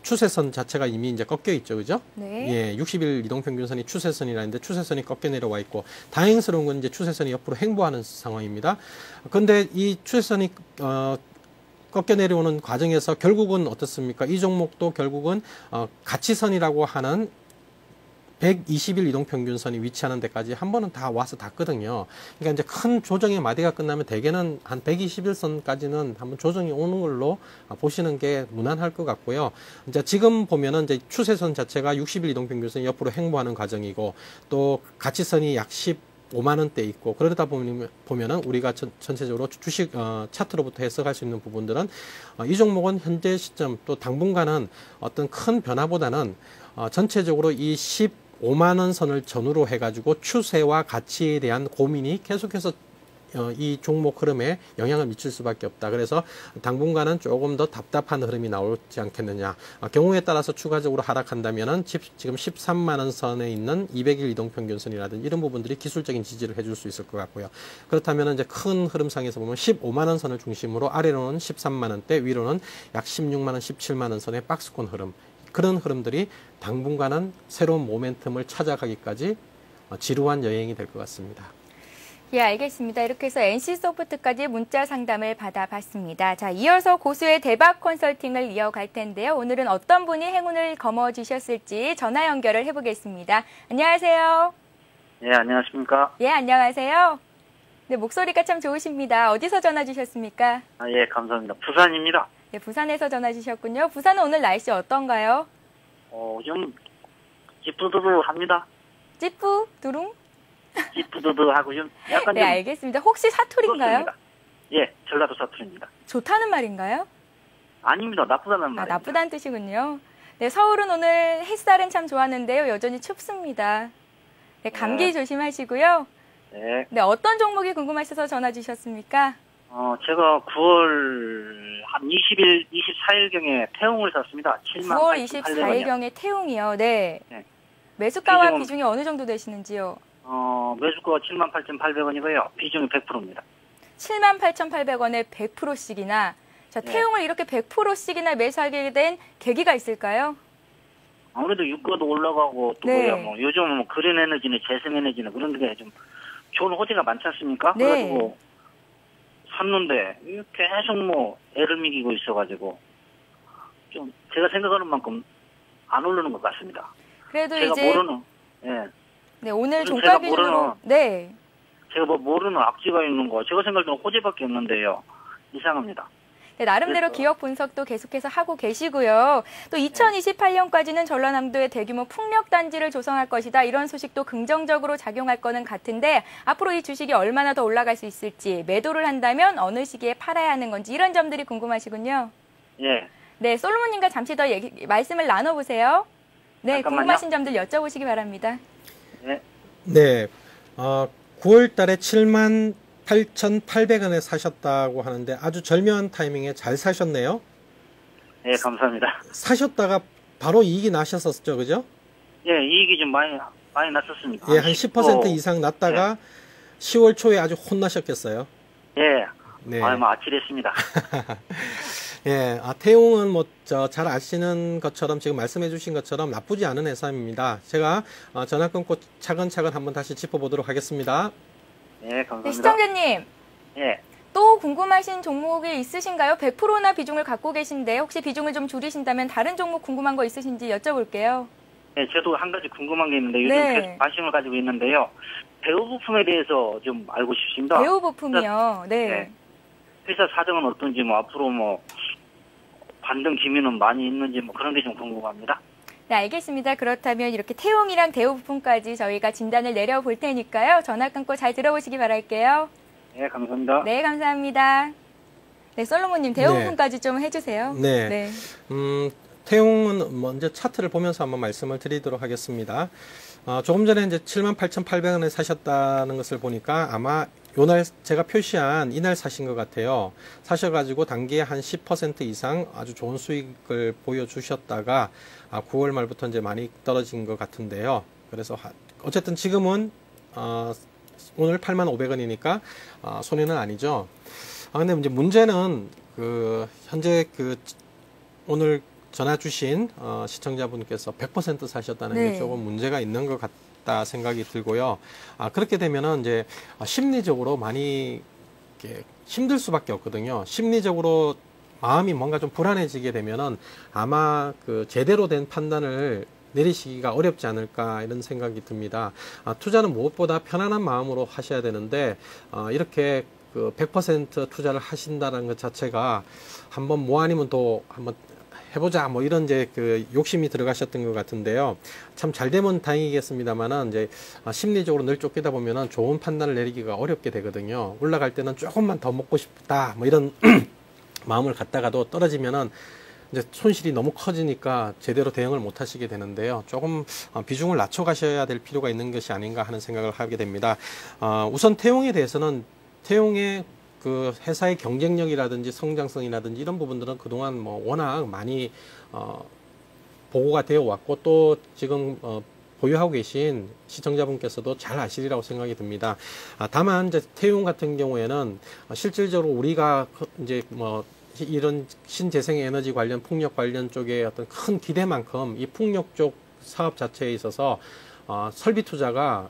[SPEAKER 2] 추세선 자체가 이미 이제 꺾여 있죠, 그죠?
[SPEAKER 1] 네.
[SPEAKER 2] 예, 60일 이동평균선이 추세선이라는데 추세선이 꺾여 내려와 있고 다행스러운 건 이제 추세선이 옆으로 횡보하는 상황입니다. 그런데 이 추세선이 꺾여 내려오는 과정에서 결국은 어떻습니까? 이 종목도 결국은 가치선이라고 하는 120일 이동평균선이 위치하는 데까지 한 번은 다 와서 닿거든요. 그러니까 이제 큰 조정의 마디가 끝나면 대개는 한 121선까지는 한번 조정이 오는 걸로 보시는 게 무난할 것 같고요. 이제 지금 보면은 이제 추세선 자체가 60일 이동평균선이 옆으로 횡보하는 과정이고 또 가치선이 약 15만 원대 있고 그러다 보면은 우리가 전체적으로 주식 차트로부터 해석할 수 있는 부분들은 이 종목은 현재 시점 또 당분간은 어떤 큰 변화보다는 전체적으로 이 15만 원 선을 전후로 해가지고 추세와 가치에 대한 고민이 계속해서 이 종목 흐름에 영향을 미칠 수밖에 없다. 그래서 당분간은 조금 더 답답한 흐름이 나오지 않겠느냐. 경우에 따라서 추가적으로 하락한다면은 지금 13만 원 선에 있는 200일 이동평균선이라든지 이런 부분들이 기술적인 지지를 해줄 수 있을 것 같고요. 그렇다면 이제 큰 흐름상에서 보면 15만 원 선을 중심으로 아래로는 13만 원대, 위로는 약 16만 원, 17만 원 선의 박스권 흐름. 그런 흐름들이 당분간은 새로운 모멘텀을 찾아가기까지 지루한 여행이 될 것 같습니다.
[SPEAKER 1] 예, 알겠습니다. 이렇게 해서 NC소프트까지 문자 상담을 받아봤습니다. 자, 이어서 고수의 대박 컨설팅을 이어갈 텐데요. 오늘은 어떤 분이 행운을 거머쥐셨을지 전화 연결을 해보겠습니다. 안녕하세요.
[SPEAKER 5] 예, 안녕하십니까?
[SPEAKER 1] 예, 안녕하세요. 네, 목소리가 참 좋으십니다. 어디서 전화 주셨습니까?
[SPEAKER 5] 예, 감사합니다. 부산입니다.
[SPEAKER 1] 네, 부산에서 전화 주셨군요. 부산은 오늘 날씨 어떤가요?
[SPEAKER 5] 좀 찌뿌드드합니다.
[SPEAKER 1] 찌뿌? 두룽?
[SPEAKER 5] 찌뿌드드하고 좀 약간
[SPEAKER 1] 네,
[SPEAKER 5] 좀
[SPEAKER 1] 알겠습니다. 혹시 사투리인가요?
[SPEAKER 5] 그렇습니다. 예, 전라도 사투리입니다.
[SPEAKER 1] 좋다는 말인가요?
[SPEAKER 5] 아닙니다. 나쁘다는 말입니다.
[SPEAKER 1] 나쁘다는 뜻이군요. 네, 서울은 오늘 햇살은 참 좋았는데요. 여전히 춥습니다. 네, 감기 조심하시고요.
[SPEAKER 5] 네.
[SPEAKER 1] 네, 어떤 종목이 궁금하셔서 전화 주셨습니까?
[SPEAKER 5] 제가 9월 한 20일, 24일경에 태웅을 샀습니다.
[SPEAKER 1] 9월
[SPEAKER 5] 78,800원이요.
[SPEAKER 1] 24일경에 태웅이요. 네.
[SPEAKER 5] 네.
[SPEAKER 1] 매수가와 비중이 어느 정도 되시는지요?
[SPEAKER 5] 매수가가 78,800원이고요. 비중이 100%입니다.
[SPEAKER 1] 78,800원에 100%씩이나. 자,
[SPEAKER 5] 네.
[SPEAKER 1] 태웅을 이렇게 100%씩이나 매수하게 된 계기가 있을까요?
[SPEAKER 5] 아무래도 유가도 올라가고 또
[SPEAKER 1] 네.
[SPEAKER 5] 뭐 요즘은 뭐 그린 에너지나 재생 에너지나 그런 게 좀 좋은 호재가 많지 않습니까?
[SPEAKER 1] 네.
[SPEAKER 5] 그래가지고 샀는데 계속 뭐 애를 미기고 있어가지고 좀 제가 생각하는 만큼 안 오르는 것 같습니다.
[SPEAKER 1] 그래도
[SPEAKER 5] 제가
[SPEAKER 1] 이제
[SPEAKER 5] 모르는 예
[SPEAKER 1] 네, 오늘
[SPEAKER 5] 제가
[SPEAKER 1] 종가 기준으로
[SPEAKER 5] 모르는
[SPEAKER 1] 네.
[SPEAKER 5] 제가 뭐 모르는 악재가 있는 거 제가 생각할 때는 호재밖에 없는데요. 이상합니다.
[SPEAKER 1] 네, 나름대로
[SPEAKER 5] 그래서-
[SPEAKER 1] 기업 분석도 계속해서 하고 계시고요. 또 2028년까지는 전라남도에 대규모 풍력단지를 조성할 것이다. 이런 소식도 긍정적으로 작용할 거는 같은데 앞으로 이 주식이 얼마나 더 올라갈 수 있을지 매도를 한다면 어느 시기에 팔아야 하는 건지 이런 점들이 궁금하시군요.
[SPEAKER 5] 예.
[SPEAKER 1] 네, 솔로몬님과 잠시 더 말씀을 나눠보세요. 네,
[SPEAKER 5] 잠깐만요.
[SPEAKER 1] 궁금하신 점들 여쭤보시기 바랍니다.
[SPEAKER 5] 예.
[SPEAKER 2] 네, 9월 달에 78,800원에 사셨다고 하는데 아주 절묘한 타이밍에 잘 사셨네요.
[SPEAKER 5] 예, 감사합니다.
[SPEAKER 2] 사셨다가 바로 이익이 나셨었죠, 그죠?
[SPEAKER 5] 예, 이익이 좀 많이 났었습니다.
[SPEAKER 2] 예, 한 10% 이상 났다가 10월 초에 아주 혼나셨겠어요.
[SPEAKER 5] 예.
[SPEAKER 2] 네.
[SPEAKER 5] 뭐 아찔했습니다.
[SPEAKER 2] 예, 태웅은 뭐 잘 아시는 것처럼 지금 말씀해 주신 것처럼 나쁘지 않은 회사입니다. 제가 전화 끊고 차근차근 한번 다시 짚어보도록 하겠습니다.
[SPEAKER 5] 예, 감사합니다.
[SPEAKER 1] 네, 시청자님.
[SPEAKER 5] 예.
[SPEAKER 1] 또 궁금하신 종목이 있으신가요? 100%나 비중을 갖고 계신데 혹시 비중을 좀 줄이신다면 다른 종목 궁금한 거 있으신지 여쭤볼게요.
[SPEAKER 5] 예, 저도 한 가지 궁금한 게 있는데 요즘
[SPEAKER 1] 네.
[SPEAKER 5] 계속 관심을 가지고 있는데요. 배우 부품에 대해서 좀 알고 싶습니다.
[SPEAKER 1] 배우 부품이요. 네.
[SPEAKER 5] 네. 회사 사정은 어떤지 뭐 앞으로 뭐 반등 기미는 많이 있는지 뭐 그런 게 좀 궁금합니다.
[SPEAKER 1] 네, 알겠습니다. 그렇다면 이렇게 태웅이랑 대우 부품까지 저희가 진단을 내려볼 테니까요. 전화 끊고 잘 들어보시기 바랄게요.
[SPEAKER 5] 네, 감사합니다.
[SPEAKER 1] 네, 감사합니다. 네, 솔로몬님 대우
[SPEAKER 2] 네.
[SPEAKER 1] 부품까지 좀 해주세요.
[SPEAKER 2] 네. 태웅은 먼저 차트를 보면서 한번 말씀을 드리도록 하겠습니다. 조금 전에 이제 78,800원에 사셨다는 것을 보니까 아마 요날 제가 표시한 이날 사신 것 같아요. 사셔가지고 단기에 한 10% 이상 아주 좋은 수익을 보여주셨다가 9월 말부터 이제 많이 떨어진 것 같은데요. 그래서 어쨌든 지금은 오늘 85,500원이니까 손해는 아니죠. 근데 이제 문제는 현재 오늘 전화 주신 시청자분께서 100% 사셨다는 게 조금 문제가 있는 것 같다 생각이 들고요. 그렇게 되면은 이제 심리적으로 많이 이렇게 힘들 수밖에 없거든요. 심리적으로 마음이 뭔가 좀 불안해지게 되면은 아마 제대로 된 판단을 내리시기가 어렵지 않을까 이런 생각이 듭니다. 투자는 무엇보다 편안한 마음으로 하셔야 되는데 이렇게 100% 투자를 하신다는 것 자체가 한번 뭐 아니면 또 한번 해보자 뭐 이런 이제 욕심이 들어가셨던 것 같은데요. 참 잘 되면 다행이겠습니다만은 이제 심리적으로 늘 쫓기다 보면은 좋은 판단을 내리기가 어렵게 되거든요. 올라갈 때는 조금만 더 먹고 싶다 뭐 이런 마음을 갖다가도 떨어지면은 이제 손실이 너무 커지니까 제대로 대응을 못 하시게 되는데요. 조금 비중을 낮춰 가셔야 될 필요가 있는 것이 아닌가 하는 생각을 하게 됩니다. 우선 태용에 대해서는 태용의 회사의 경쟁력이라든지 성장성이라든지 이런 부분들은 그동안 뭐 워낙 많이 보고가 되어 왔고 또 지금 보유하고 계신 시청자분께서도 잘 아시리라고 생각이 듭니다. 다만 이제 태용 같은 경우에는 실질적으로 우리가 이제 뭐 이런 신재생 에너지 관련 풍력 관련 쪽에 어떤 큰 기대만큼 이 풍력 쪽 사업 자체에 있어서 설비 투자가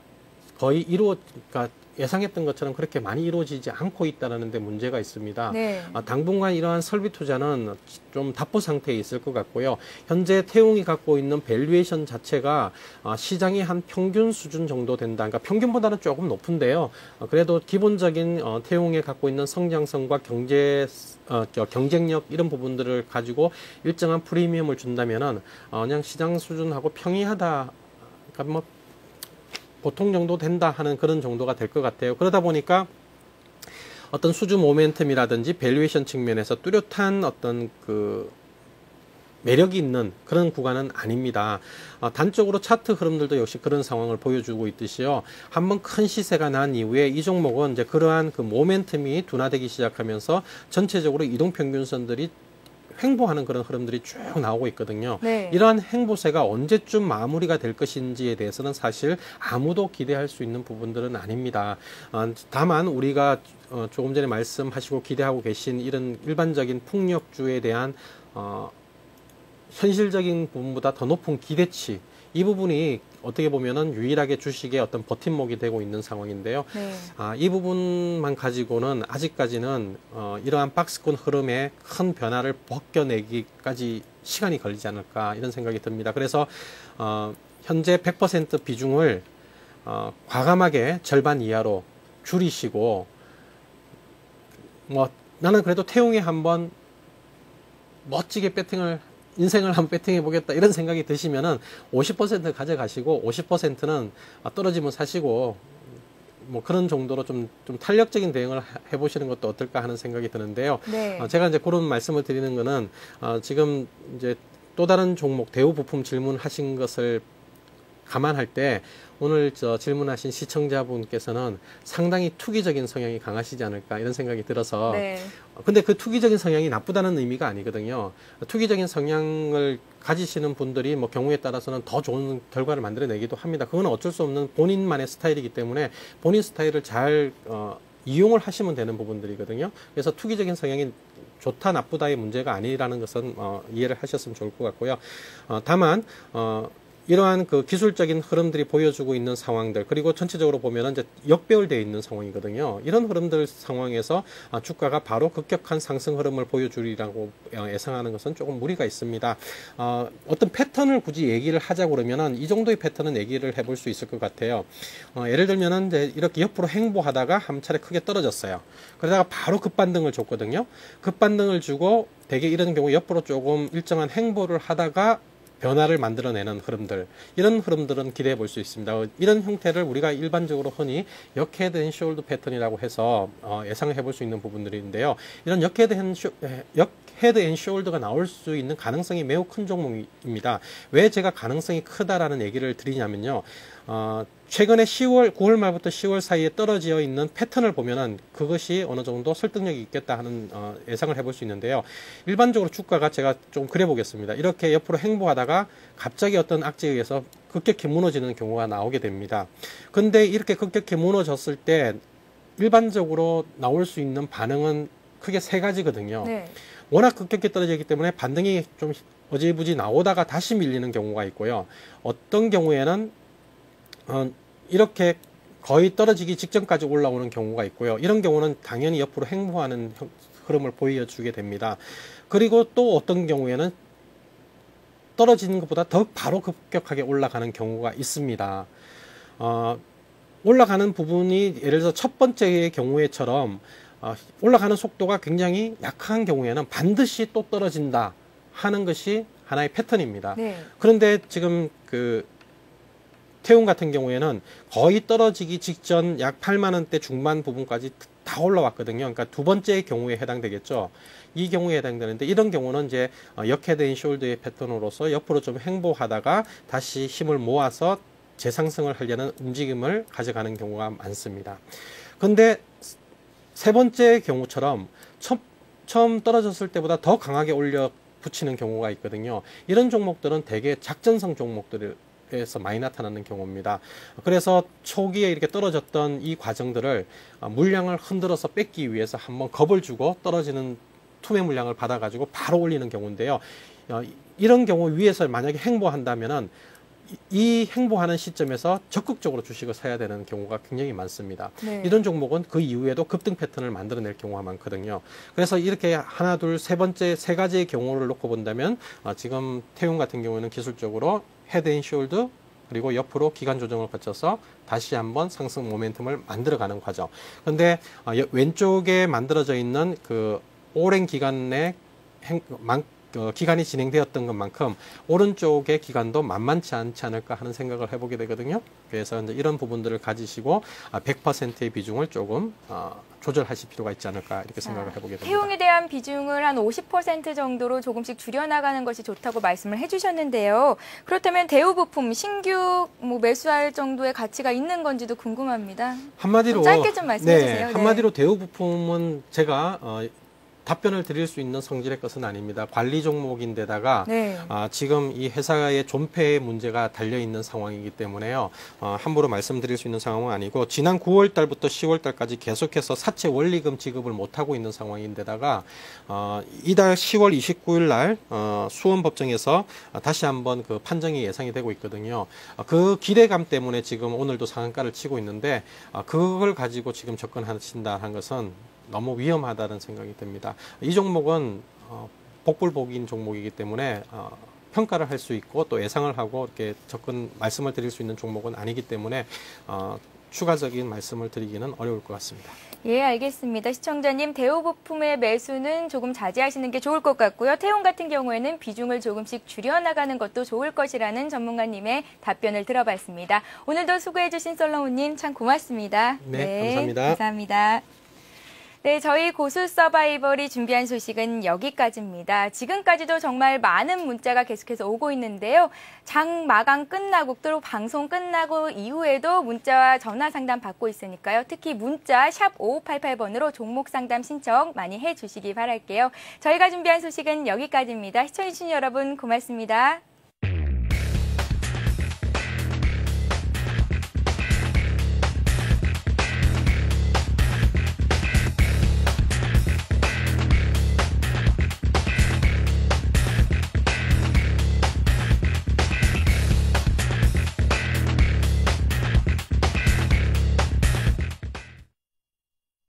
[SPEAKER 2] 거의 그러니까 예상했던 것처럼 그렇게 많이 이루어지지 않고 있다는 데 문제가 있습니다.
[SPEAKER 1] 네.
[SPEAKER 2] 당분간 이러한 설비 투자는 좀 답보 상태에 있을 것 같고요. 현재 태용이 갖고 있는 밸류에이션 자체가 시장의 한 평균 수준 정도 된다. 그러니까 평균보다는 조금 높은데요. 그래도 기본적인 태용에 갖고 있는 성장성과 경쟁력 이런 부분들을 가지고 일정한 프리미엄을 준다면은 그냥 시장 수준하고 평이하다. 그러니까 뭐 보통 정도 된다 하는 그런 정도가 될 것 같아요. 그러다 보니까 어떤 수주 모멘텀이라든지 밸류에이션 측면에서 뚜렷한 어떤 매력이 있는 그런 구간은 아닙니다. 단적으로 차트 흐름들도 역시 그런 상황을 보여주고 있듯이요. 한번 큰 시세가 난 이후에 이 종목은 이제 그러한 모멘텀이 둔화되기 시작하면서 전체적으로 이동평균선들이 횡보하는 그런 흐름들이 쭉 나오고 있거든요.
[SPEAKER 1] 네.
[SPEAKER 2] 이러한 횡보세가 언제쯤 마무리가 될 것인지에 대해서는 사실 아무도 기대할 수 있는 부분들은 아닙니다. 다만 우리가 조금 전에 말씀하시고 기대하고 계신 이런 일반적인 풍력주에 대한 현실적인 부분보다 더 높은 기대치, 이 부분이 어떻게 보면은 유일하게 주식의 어떤 버팀목이 되고 있는 상황인데요.
[SPEAKER 1] 네.
[SPEAKER 2] 이 부분만 가지고는 아직까지는 이러한 박스권 흐름에 큰 변화를 벗겨내기까지 시간이 걸리지 않을까 이런 생각이 듭니다. 그래서 현재 100% 비중을 과감하게 절반 이하로 줄이시고 뭐 나는 그래도 태용에 한번 멋지게 인생을 한번 배팅해 보겠다 이런 생각이 드시면은 50% 가져가시고 50%는 떨어지면 사시고 뭐 그런 정도로 좀 탄력적인 대응을 해보시는 것도 어떨까 하는 생각이 드는데요.
[SPEAKER 1] 네.
[SPEAKER 2] 제가 이제 그런 말씀을 드리는 거는 지금 이제 또 다른 종목 대우 부품 질문하신 것을 감안할 때 오늘 질문하신 시청자분께서는 상당히 투기적인 성향이 강하시지 않을까 이런 생각이 들어서
[SPEAKER 1] 네.
[SPEAKER 2] 근데 그 투기적인 성향이 나쁘다는 의미가 아니거든요. 투기적인 성향을 가지시는 분들이 뭐 경우에 따라서는 더 좋은 결과를 만들어내기도 합니다. 그건 어쩔 수 없는 본인만의 스타일이기 때문에 본인 스타일을 잘 이용을 하시면 되는 부분들이거든요. 그래서 투기적인 성향이 좋다 나쁘다의 문제가 아니라는 것은 이해를 하셨으면 좋을 것 같고요. 다만 이러한 기술적인 흐름들이 보여주고 있는 상황들, 그리고 전체적으로 보면은 이제 역배열되어 있는 상황이거든요. 이런 흐름들 상황에서 주가가 바로 급격한 상승 흐름을 보여주리라고 예상하는 것은 조금 무리가 있습니다. 어떤 패턴을 굳이 얘기를 하자고 그러면은 이 정도의 패턴은 얘기를 해볼 수 있을 것 같아요. 예를 들면은 이제 이렇게 옆으로 횡보하다가 한 차례 크게 떨어졌어요. 그러다가 바로 급반등을 줬거든요. 급반등을 주고 대개 이런 경우 옆으로 조금 일정한 횡보를 하다가 변화를 만들어내는 흐름들, 이런 흐름들은 기대해 볼 수 있습니다. 이런 형태를 우리가 일반적으로 흔히 역헤드 앤 숄더 패턴이라고 해서 예상해 볼 수 있는 부분들인데요. 이런 역헤드 헤드 앤 숄더가 나올 수 있는 가능성이 매우 큰 종목입니다. 왜 제가 가능성이 크다라는 얘기를 드리냐면요. 최근에 9월 말부터 10월 사이에 떨어져 있는 패턴을 보면은 그것이 어느 정도 설득력이 있겠다 하는 예상을 해볼 수 있는데요. 일반적으로 주가가 제가 좀 그려보겠습니다. 이렇게 옆으로 행보하다가 갑자기 어떤 악재에 의해서 급격히 무너지는 경우가 나오게 됩니다. 근데 이렇게 급격히 무너졌을 때 일반적으로 나올 수 있는 반응은 크게 세 가지거든요.
[SPEAKER 1] 네.
[SPEAKER 2] 워낙 급격히 떨어지기 때문에 반등이 좀 어지부지 나오다가 다시 밀리는 경우가 있고요. 어떤 경우에는 이렇게 거의 떨어지기 직전까지 올라오는 경우가 있고요. 이런 경우는 당연히 옆으로 행보하는 흐름을 보여주게 됩니다. 그리고 또 어떤 경우에는 떨어지는 것보다 더 바로 급격하게 올라가는 경우가 있습니다. 올라가는 부분이 예를 들어서 첫 번째의 경우에처럼 올라가는 속도가 굉장히 약한 경우에는 반드시 또 떨어진다 하는 것이 하나의 패턴입니다.
[SPEAKER 1] 네.
[SPEAKER 2] 그런데 지금 태움 같은 경우에는 거의 떨어지기 직전 약 8만 원대 중반 부분까지 다 올라왔거든요. 그러니까 두 번째의 경우에 해당되겠죠. 이 경우에 해당되는데 이런 경우는 이제 역헤드 앤 숄더의 패턴으로서 옆으로 좀 행보하다가 다시 힘을 모아서 재상승을 하려는 움직임을 가져가는 경우가 많습니다. 그런데 세 번째 경우처럼 처음 떨어졌을 때보다 더 강하게 올려 붙이는 경우가 있거든요. 이런 종목들은 대개 작전성 종목들에서 많이 나타나는 경우입니다. 그래서 초기에 이렇게 떨어졌던 이 과정들을 물량을 흔들어서 뺏기 위해서 한번 겁을 주고 떨어지는 투매 물량을 받아가지고 바로 올리는 경우인데요. 이런 경우 위에서 만약에 행보한다면은 이 행보하는 시점에서 적극적으로 주식을 사야 되는 경우가 굉장히 많습니다.
[SPEAKER 1] 네.
[SPEAKER 2] 이런 종목은 그 이후에도 급등 패턴을 만들어낼 경우가 많거든요. 그래서 이렇게 하나, 둘, 세 번째 세 가지의 경우를 놓고 본다면 지금 태움 같은 경우는 기술적으로 헤드 앤 숄더 그리고 옆으로 기간 조정을 거쳐서 다시 한번 상승 모멘텀을 만들어가는 과정. 그런데 왼쪽에 만들어져 있는 그 오랜 기간의 기간이 진행되었던 것만큼 오른쪽의 기간도 만만치 않지 않을까 하는 생각을 해보게 되거든요. 그래서 이제 이런 부분들을 가지시고 100%의 비중을 조금 조절하실 필요가 있지 않을까 이렇게 생각을 해보게 됩니다.
[SPEAKER 1] 태용에 대한 비중을 한 50% 정도로 조금씩 줄여나가는 것이 좋다고 말씀을 해주셨는데요. 그렇다면 대우부품 신규 매수할 정도의 가치가 있는 건지도 궁금합니다.
[SPEAKER 2] 한마디로
[SPEAKER 1] 짧게 좀 말씀해 주세요.
[SPEAKER 2] 네, 한마디로 대우부품은 제가 답변을 드릴 수 있는 성질의 것은 아닙니다. 관리 종목인데다가
[SPEAKER 1] 네.
[SPEAKER 2] 지금 이 회사의 존폐의 문제가 달려있는 상황이기 때문에요. 함부로 말씀드릴 수 있는 상황은 아니고 지난 9월 달부터 10월 달까지 계속해서 사채 원리금 지급을 못하고 있는 상황인데다가 이달 10월 29일 날 수원법정에서 다시 한번 그 판정이 예상이 되고 있거든요. 그 기대감 때문에 지금 오늘도 상한가를 치고 있는데 그걸 가지고 지금 접근하신다는 것은 너무 위험하다는 생각이 듭니다. 이 종목은 복불복인 종목이기 때문에 평가를 할 수 있고 또 예상을 하고 이렇게 말씀을 드릴 수 있는 종목은 아니기 때문에 추가적인 말씀을 드리기는 어려울 것 같습니다.
[SPEAKER 1] 예, 알겠습니다. 시청자님, 대우부품의 매수는 조금 자제하시는 게 좋을 것 같고요. 태용 같은 경우에는 비중을 조금씩 줄여나가는 것도 좋을 것이라는 전문가님의 답변을 들어봤습니다. 오늘도 수고해주신 솔로몬님 참 고맙습니다.
[SPEAKER 2] 네, 감사합니다.
[SPEAKER 1] 감사합니다. 네, 저희 고수 서바이벌이 준비한 소식은 여기까지입니다. 지금까지도 정말 많은 문자가 계속해서 오고 있는데요. 장 마감 끝나고 또 방송 끝나고 이후에도 문자와 전화 상담 받고 있으니까요. 특히 문자 샵 5588번으로 종목 상담 신청 많이 해주시기 바랄게요. 저희가 준비한 소식은 여기까지입니다. 시청해주신 여러분 고맙습니다.